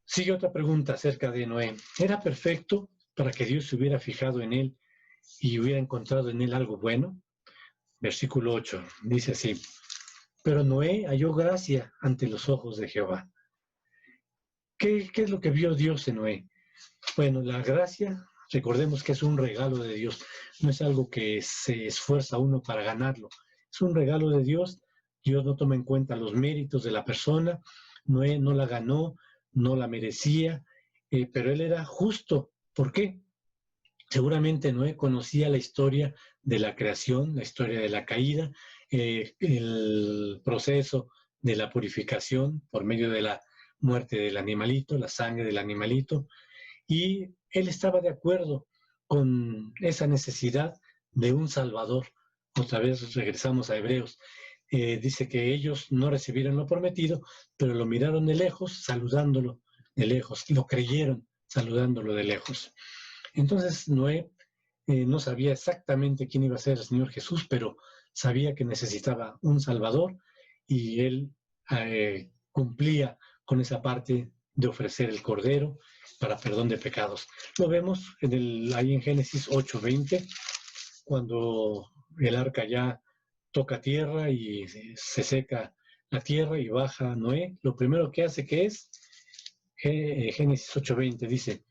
Sigue otra pregunta acerca de Noé. ¿Era perfecto para que Dios se hubiera fijado en él y hubiera encontrado en él algo bueno? Versículo 8, dice así: pero Noé halló gracia ante los ojos de Jehová. ¿Qué es lo que vio Dios en Noé? Bueno, la gracia, recordemos que es un regalo de Dios, no es algo que se esfuerza uno para ganarlo, es un regalo de Dios. Dios no toma en cuenta los méritos de la persona. Noé no la ganó, no la merecía, pero él era justo. ¿Por qué? Seguramente Noé conocía la historia de la creación, la historia de la caída, el proceso de la purificación por medio de la muerte del animalito, la sangre del animalito, y él estaba de acuerdo con esa necesidad de un Salvador. Otra vez regresamos a Hebreos. Dice que ellos no recibieron lo prometido, pero lo miraron de lejos, saludándolo de lejos, lo creyeron saludándolo de lejos. Entonces Noé no sabía exactamente quién iba a ser el Señor Jesús, pero sabía que necesitaba un Salvador, y él cumplía con esa parte de ofrecer el Cordero para perdón de pecados. Lo vemos ahí en Génesis 8:20, cuando el arca ya toca tierra y se seca la tierra y baja Noé. Lo primero que hace, que es Génesis 8:20, dice: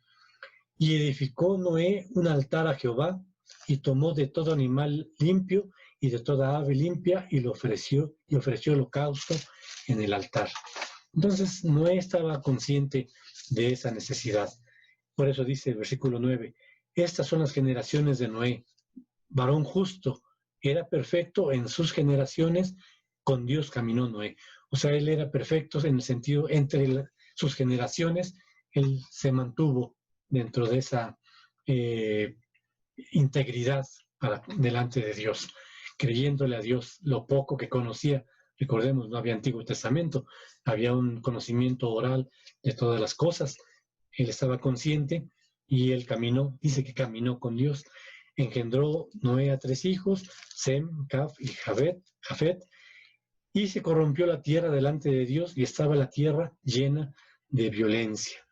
y edificó Noé un altar a Jehová, y tomó de todo animal limpio y de toda ave limpia, y ofreció holocausto en el altar. Entonces Noé estaba consciente de esa necesidad. Por eso dice el versículo 9: estas son las generaciones de Noé, varón justo, era perfecto en sus generaciones, con Dios caminó Noé. O sea, él era perfecto en el sentido, entre sus generaciones, él se mantuvo dentro de esa integridad delante de Dios, creyéndole a Dios lo poco que conocía. Recordemos, no había Antiguo Testamento, había un conocimiento oral de todas las cosas. Él estaba consciente y él caminó, dice que caminó con Dios. Engendró Noé a 3 hijos, Sem, Caf y Jafet, y se corrompió la tierra delante de Dios, y estaba la tierra llena de violencia.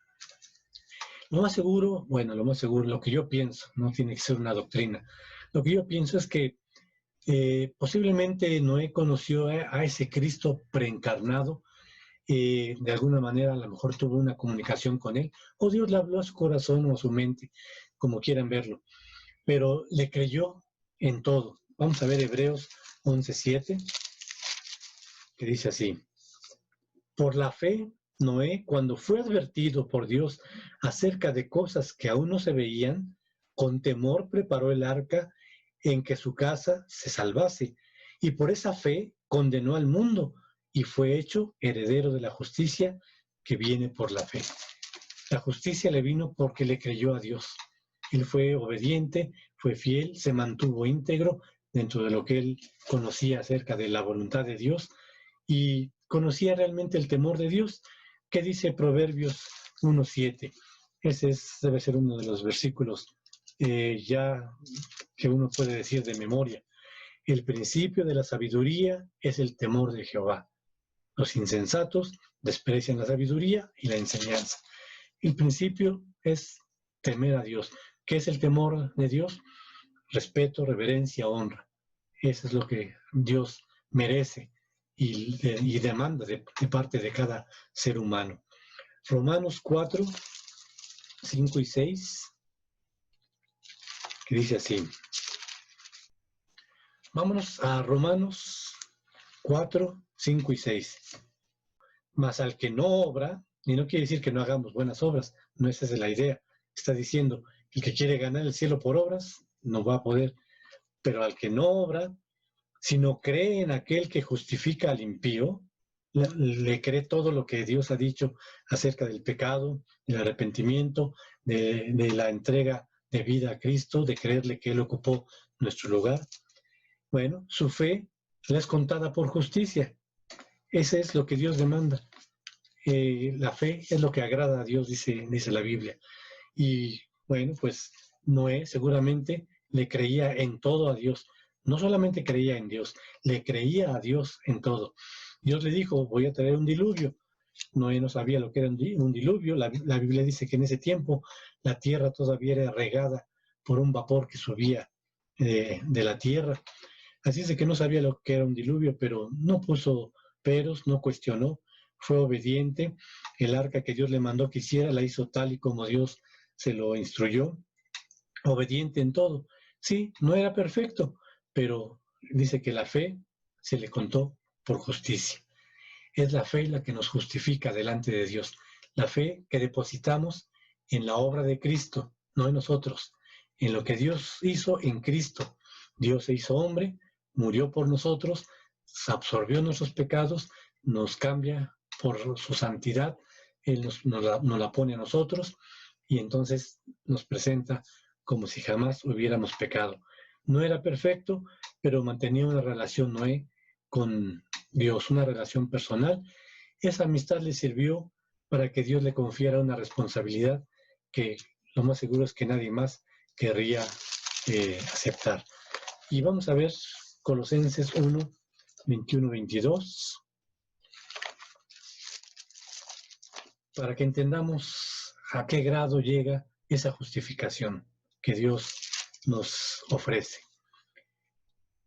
Lo más seguro, lo que yo pienso, no tiene que ser una doctrina, lo que yo pienso es que posiblemente Noé conoció a ese Cristo preencarnado, de alguna manera a lo mejor tuvo una comunicación con él, o Dios le habló a su corazón o a su mente, como quieran verlo, pero le creyó en todo. Vamos a ver Hebreos 11:7, que dice así: por la fe, Noé, cuando fue advertido por Dios acerca de cosas que aún no se veían, con temor preparó el arca en que su casa se salvase, y por esa fe condenó al mundo, y fue hecho heredero de la justicia que viene por la fe. La justicia le vino porque le creyó a Dios. Él fue obediente, fue fiel, se mantuvo íntegro dentro de lo que él conocía acerca de la voluntad de Dios, y conocía realmente el temor de Dios. ¿Qué dice Proverbios 1:7? Ese debe ser uno de los versículos ya que uno puede decir de memoria. El principio de la sabiduría es el temor de Jehová. Los insensatos desprecian la sabiduría y la enseñanza. El principio es temer a Dios. ¿Qué es el temor de Dios? Respeto, reverencia, honra. Eso es lo que Dios merece y demanda de parte de cada ser humano. Romanos 4:5 y 6. que dice así. Vámonos a Romanos 4, 5 y 6. Mas al que no obra, y no quiere decir que no hagamos buenas obras, no esa es la idea. Está diciendo, el que quiere ganar el cielo por obras, no va a poder. Pero al que no obra, sino cree en aquel que justifica al impío, le cree todo lo que Dios ha dicho acerca del pecado, del arrepentimiento, de la entrega de vida a Cristo, de creerle que Él ocupó nuestro lugar. Bueno, su fe le es contada por justicia. Ese es lo que Dios demanda. La fe es lo que agrada a Dios, dice la Biblia. Y bueno, pues Noé seguramente le creía en todo a Dios. No solamente creía en Dios, le creía a Dios en todo. Dios le dijo, voy a traer un diluvio. Noé no sabía lo que era un diluvio. La Biblia dice que en ese tiempo la tierra todavía era regada por un vapor que subía de la tierra. Así es de que no sabía lo que era un diluvio, pero no puso peros, no cuestionó, fue obediente. El arca que Dios le mandó que hiciera la hizo tal y como Dios se lo instruyó. Obediente en todo. Sí, no era perfecto, pero dice que la fe se le contó por justicia. Es la fe la que nos justifica delante de Dios. La fe que depositamos en la obra de Cristo, no en nosotros, en lo que Dios hizo en Cristo. Dios se hizo hombre, murió por nosotros, absorbió nuestros pecados, nos cambia por su santidad, Él nos la pone a nosotros y entonces nos presenta como si jamás hubiéramos pecado. No era perfecto, pero mantenía una relación Noé con Dios, una relación personal. Esa amistad le sirvió para que Dios le confiara una responsabilidad que lo más seguro es que nadie más querría aceptar. Y vamos a ver Colosenses 1, 21, 22, para que entendamos a qué grado llega esa justificación que Dios nos ofrece.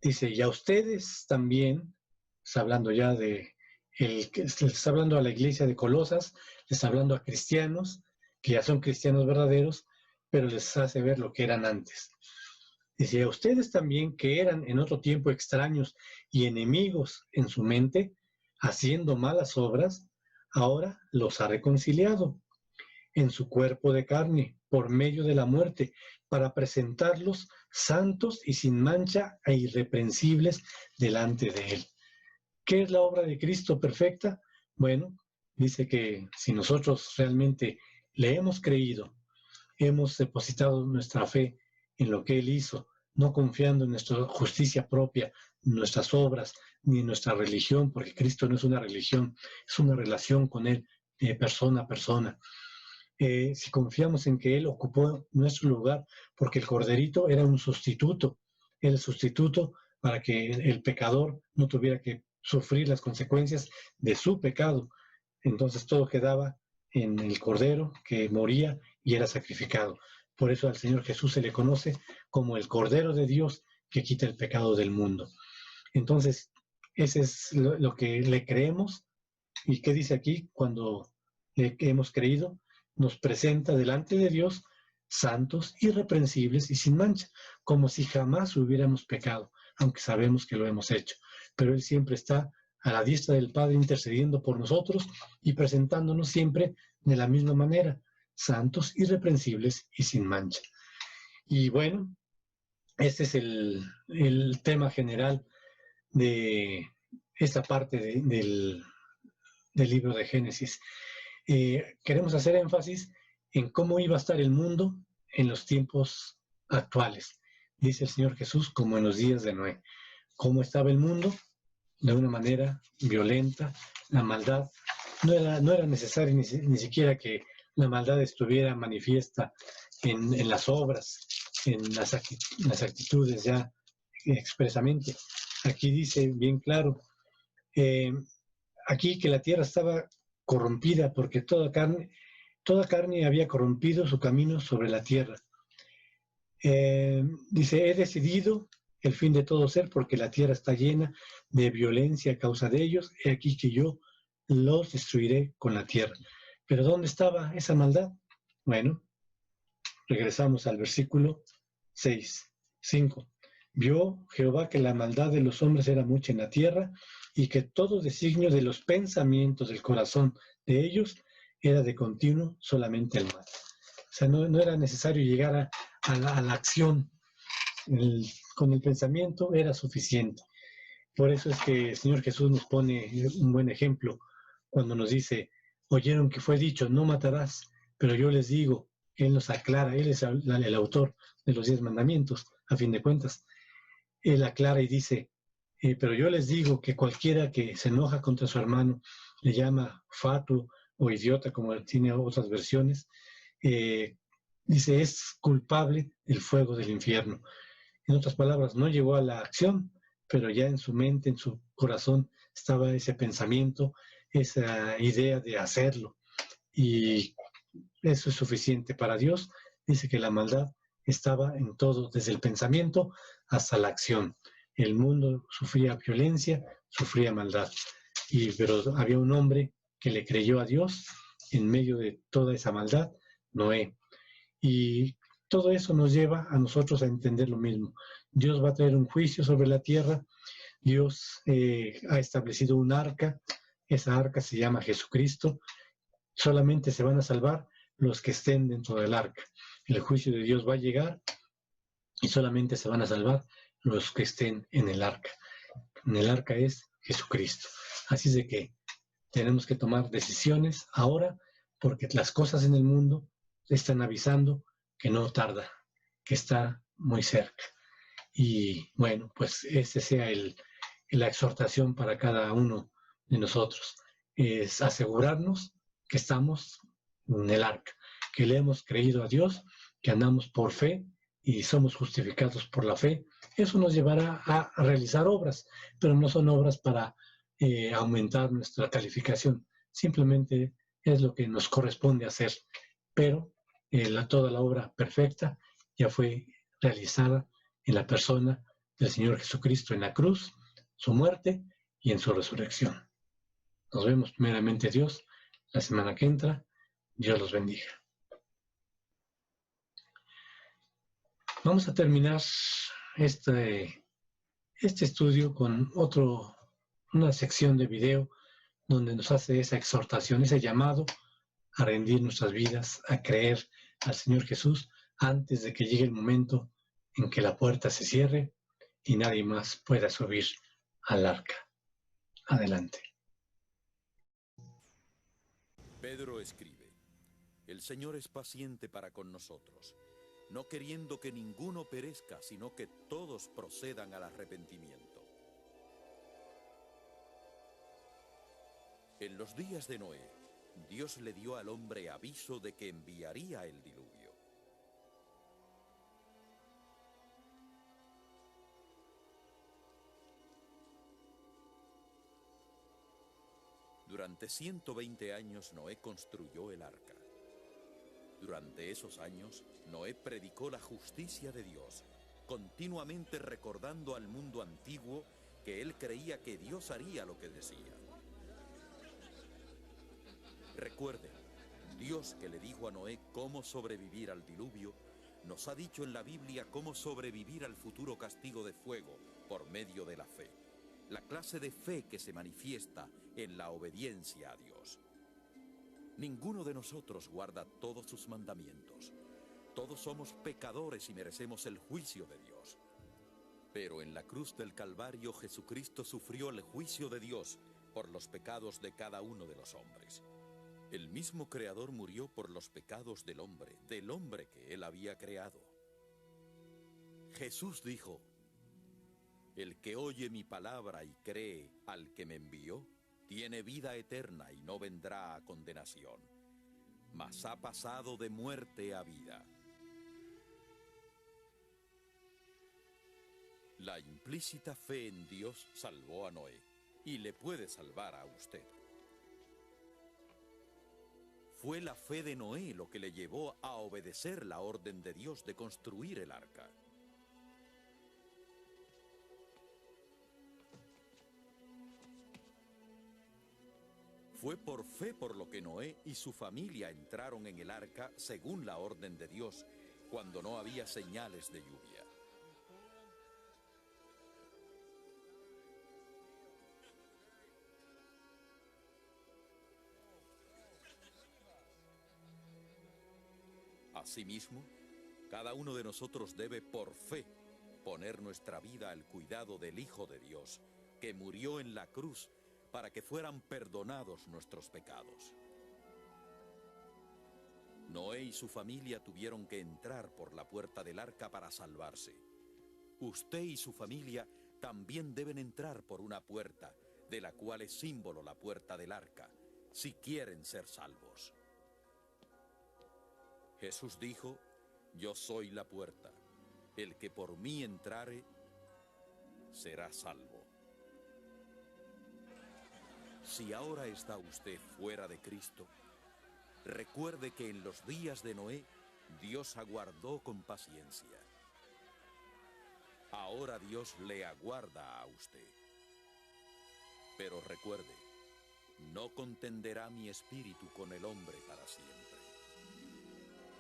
Dice, y a ustedes también, está hablando ya está hablando a la iglesia de Colosas, les está hablando a cristianos, que ya son cristianos verdaderos, pero les hace ver lo que eran antes. Dice, a ustedes también que eran en otro tiempo extraños y enemigos en su mente, haciendo malas obras, ahora los ha reconciliado en su cuerpo de carne por medio de la muerte, para presentarlos santos y sin mancha e irreprensibles delante de Él. ¿Qué es la obra de Cristo perfecta? Bueno, dice que si nosotros realmente le hemos creído, hemos depositado nuestra fe en lo que Él hizo, no confiando en nuestra justicia propia, nuestras obras, ni en nuestra religión, porque Cristo no es una religión, es una relación con Él, persona a persona. Si confiamos en que Él ocupó nuestro lugar, porque el corderito era un sustituto, el sustituto para que el pecador no tuviera que sufrir las consecuencias de su pecado. Entonces todo quedaba en el cordero que moría y era sacrificado. Por eso al Señor Jesús se le conoce como el Cordero de Dios que quita el pecado del mundo. Entonces, ese es lo que le creemos. ¿Y qué dice aquí? Cuando le hemos creído, nos presenta delante de Dios santos, irreprensibles y sin mancha, como si jamás hubiéramos pecado, aunque sabemos que lo hemos hecho. Pero Él siempre está a la diestra del Padre intercediendo por nosotros y presentándonos siempre de la misma manera, santos, irreprensibles y sin mancha. Y bueno, este es el tema general de esta parte del libro de Génesis. Queremos hacer énfasis en cómo iba a estar el mundo en los tiempos actuales. Dice el Señor Jesús, como en los días de Noé. ¿Cómo estaba el mundo? De una manera violenta, la maldad. No era necesario ni siquiera que la maldad estuviera manifiesta en las obras, en las actitudes ya expresamente. Aquí dice bien claro, aquí que la tierra estaba corrompida porque toda carne había corrompido su camino sobre la tierra. Dice, he decidido el fin de todo ser porque la tierra está llena de violencia a causa de ellos. He aquí que yo los destruiré con la tierra. ¿Pero dónde estaba esa maldad? Bueno, regresamos al versículo 6, 5. Vio Jehová que la maldad de los hombres era mucha en la tierra y que todo designio de los pensamientos del corazón de ellos era de continuo solamente el mal. O sea, no era necesario llegar a la acción. Con el pensamiento era suficiente. Por eso es que el Señor Jesús nos pone un buen ejemplo cuando nos dice, oyeron que fue dicho, no matarás, pero yo les digo, Él nos aclara, Él es el autor de los 10 mandamientos, a fin de cuentas. Él aclara y dice, pero yo les digo que cualquiera que se enoja contra su hermano, le llama fatuo o idiota, como tiene otras versiones, dice, es culpable del fuego del infierno. En otras palabras, no llegó a la acción, pero ya en su mente, en su corazón, estaba ese pensamiento, esa idea de hacerlo. Y eso es suficiente para Dios. Dice que la maldad estaba en todo, desde el pensamiento hasta la acción. El mundo sufría violencia, sufría maldad. Pero había un hombre que le creyó a Dios en medio de toda esa maldad, Noé. Y todo eso nos lleva a nosotros a entender lo mismo. Dios va a traer un juicio sobre la tierra. Dios ha establecido un arca. Esa arca se llama Jesucristo. Solamente se van a salvar los que estén dentro del arca. El juicio de Dios va a llegar y solamente se van a salvar los que estén en el arca. En el arca es Jesucristo. Así es de que tenemos que tomar decisiones ahora porque las cosas en el mundo están avisando que no tarda, que está muy cerca. Y bueno, pues esa sea la exhortación para cada uno de nosotros. Es asegurarnos que estamos en el arca, que le hemos creído a Dios, que andamos por fe y somos justificados por la fe. Eso nos llevará a realizar obras, pero no son obras para aumentar nuestra calificación. Simplemente es lo que nos corresponde hacer. Pero toda la obra perfecta ya fue realizada en la persona del Señor Jesucristo en la cruz, su muerte y en su resurrección. Nos vemos primeramente Dios la semana que entra. Dios los bendiga. Vamos a terminar este estudio con una sección de video donde nos hace esa exhortación, ese llamado a rendir nuestras vidas, a creer al Señor Jesús antes de que llegue el momento en que la puerta se cierre y nadie más pueda subir al arca. Adelante. Pedro escribe, el Señor es paciente para con nosotros, no queriendo que ninguno perezca, sino que todos procedan al arrepentimiento. En los días de Noé, Dios le dio al hombre aviso de que enviaría el diluvio. Durante 120 años Noé construyó el arca. Durante esos años, Noé predicó la justicia de Dios, continuamente recordando al mundo antiguo que él creía que Dios haría lo que decía. Recuerden, Dios que le dijo a Noé cómo sobrevivir al diluvio, nos ha dicho en la Biblia cómo sobrevivir al futuro castigo de fuego por medio de la fe. La clase de fe que se manifiesta en la obediencia a Dios. Ninguno de nosotros guarda todos sus mandamientos. Todos somos pecadores y merecemos el juicio de Dios. Pero en la cruz del Calvario Jesucristo sufrió el juicio de Dios por los pecados de cada uno de los hombres. El mismo Creador murió por los pecados del hombre que Él había creado. Jesús dijo, el que oye mi palabra y cree al que me envió, tiene vida eterna y no vendrá a condenación, mas ha pasado de muerte a vida. La implícita fe en Dios salvó a Noé y le puede salvar a usted. Fue la fe de Noé lo que le llevó a obedecer la orden de Dios de construir el arca. Fue por fe por lo que Noé y su familia entraron en el arca según la orden de Dios cuando no había señales de lluvia. Asimismo, cada uno de nosotros debe por fe poner nuestra vida al cuidado del Hijo de Dios, que murió en la cruz para que fueran perdonados nuestros pecados. Noé y su familia tuvieron que entrar por la puerta del arca para salvarse. Usted y su familia también deben entrar por una puerta, de la cual es símbolo la puerta del arca, si quieren ser salvos. Jesús dijo: yo soy la puerta, el que por mí entrare será salvo. Si ahora está usted fuera de Cristo, recuerde que en los días de Noé, Dios aguardó con paciencia. Ahora Dios le aguarda a usted. Pero recuerde, no contenderá mi espíritu con el hombre para siempre.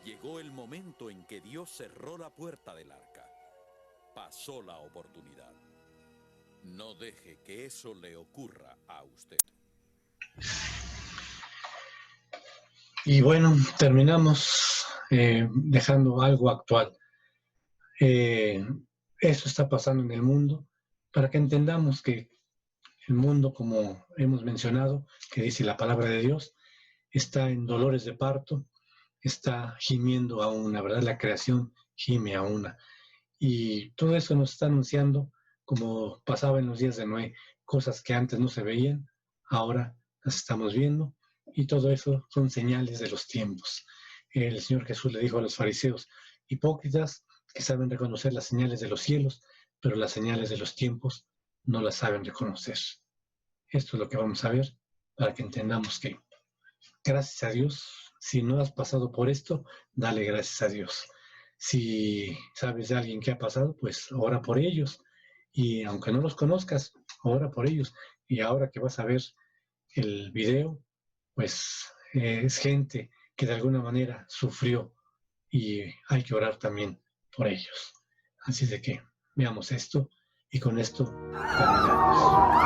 Llegó el momento en que Dios cerró la puerta del arca. Pasó la oportunidad. No deje que eso le ocurra a usted. Y bueno, terminamos dejando algo actual. Eso está pasando en el mundo para que entendamos que el mundo, como hemos mencionado, que dice la palabra de Dios, está en dolores de parto, está gimiendo a una, ¿verdad? La creación gime a una. Y todo eso nos está anunciando, como pasaba en los días de Noé, cosas que antes no se veían, ahora las estamos viendo, y todo eso son señales de los tiempos. El Señor Jesús le dijo a los fariseos: hipócritas que saben reconocer las señales de los cielos, pero las señales de los tiempos no las saben reconocer. Esto es lo que vamos a ver para que entendamos que, gracias a Dios, si no has pasado por esto, dale gracias a Dios. Si sabes de alguien que ha pasado, pues ora por ellos. Y aunque no los conozcas, ora por ellos. Y ahora que vas a ver el video, pues es gente que de alguna manera sufrió y hay que orar también por ellos. Así de que veamos esto y con esto terminamos.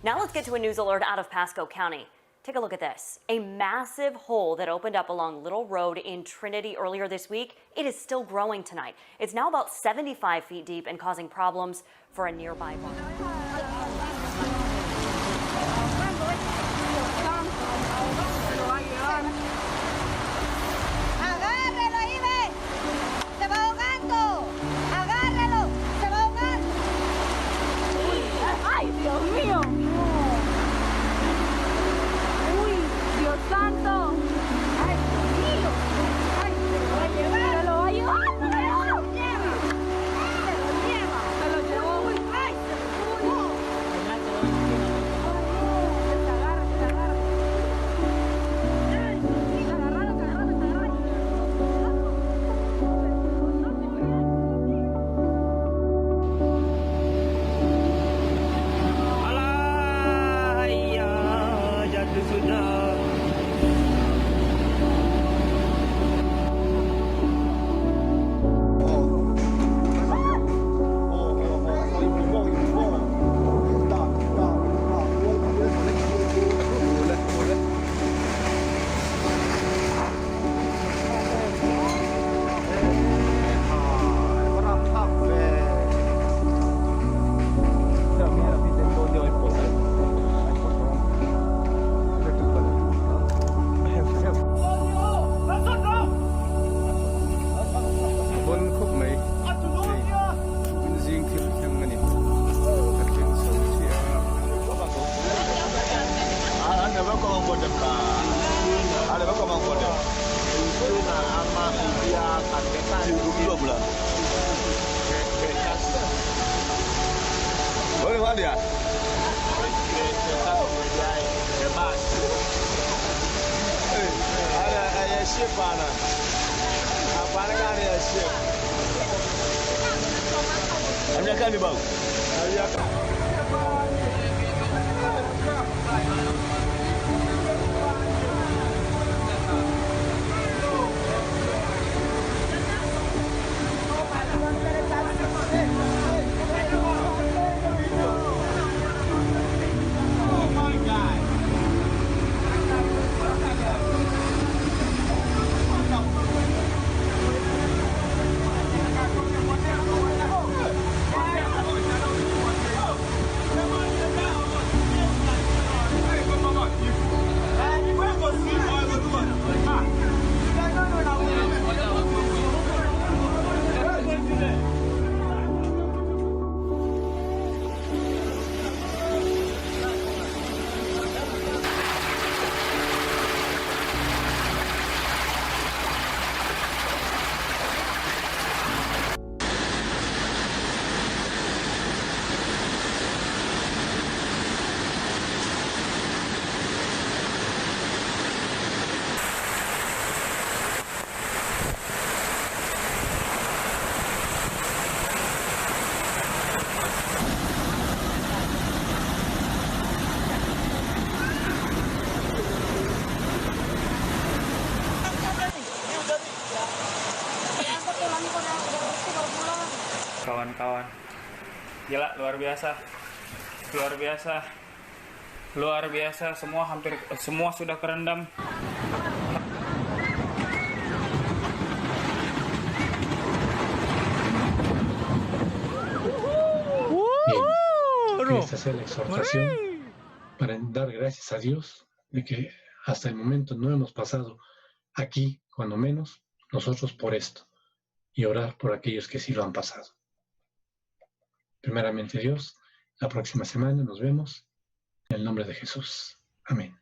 Now let's get to a news alert out of Pasco County. Take a look at this. A massive hole that opened up along Little Road in Trinity earlier this week. It is still growing tonight. It's now about 75 feet deep and causing problems for a nearby barn. Kawan-kawan, gila, luar biasa, semua sudah kerendam. Bien, esta es la exhortación para dar gracias a Dios de que hasta el momento no hemos pasado aquí, cuando menos, nosotros por esto, y orar por aquellos que sí lo han pasado. Primeramente Dios, la próxima semana nos vemos en el nombre de Jesús. Amén.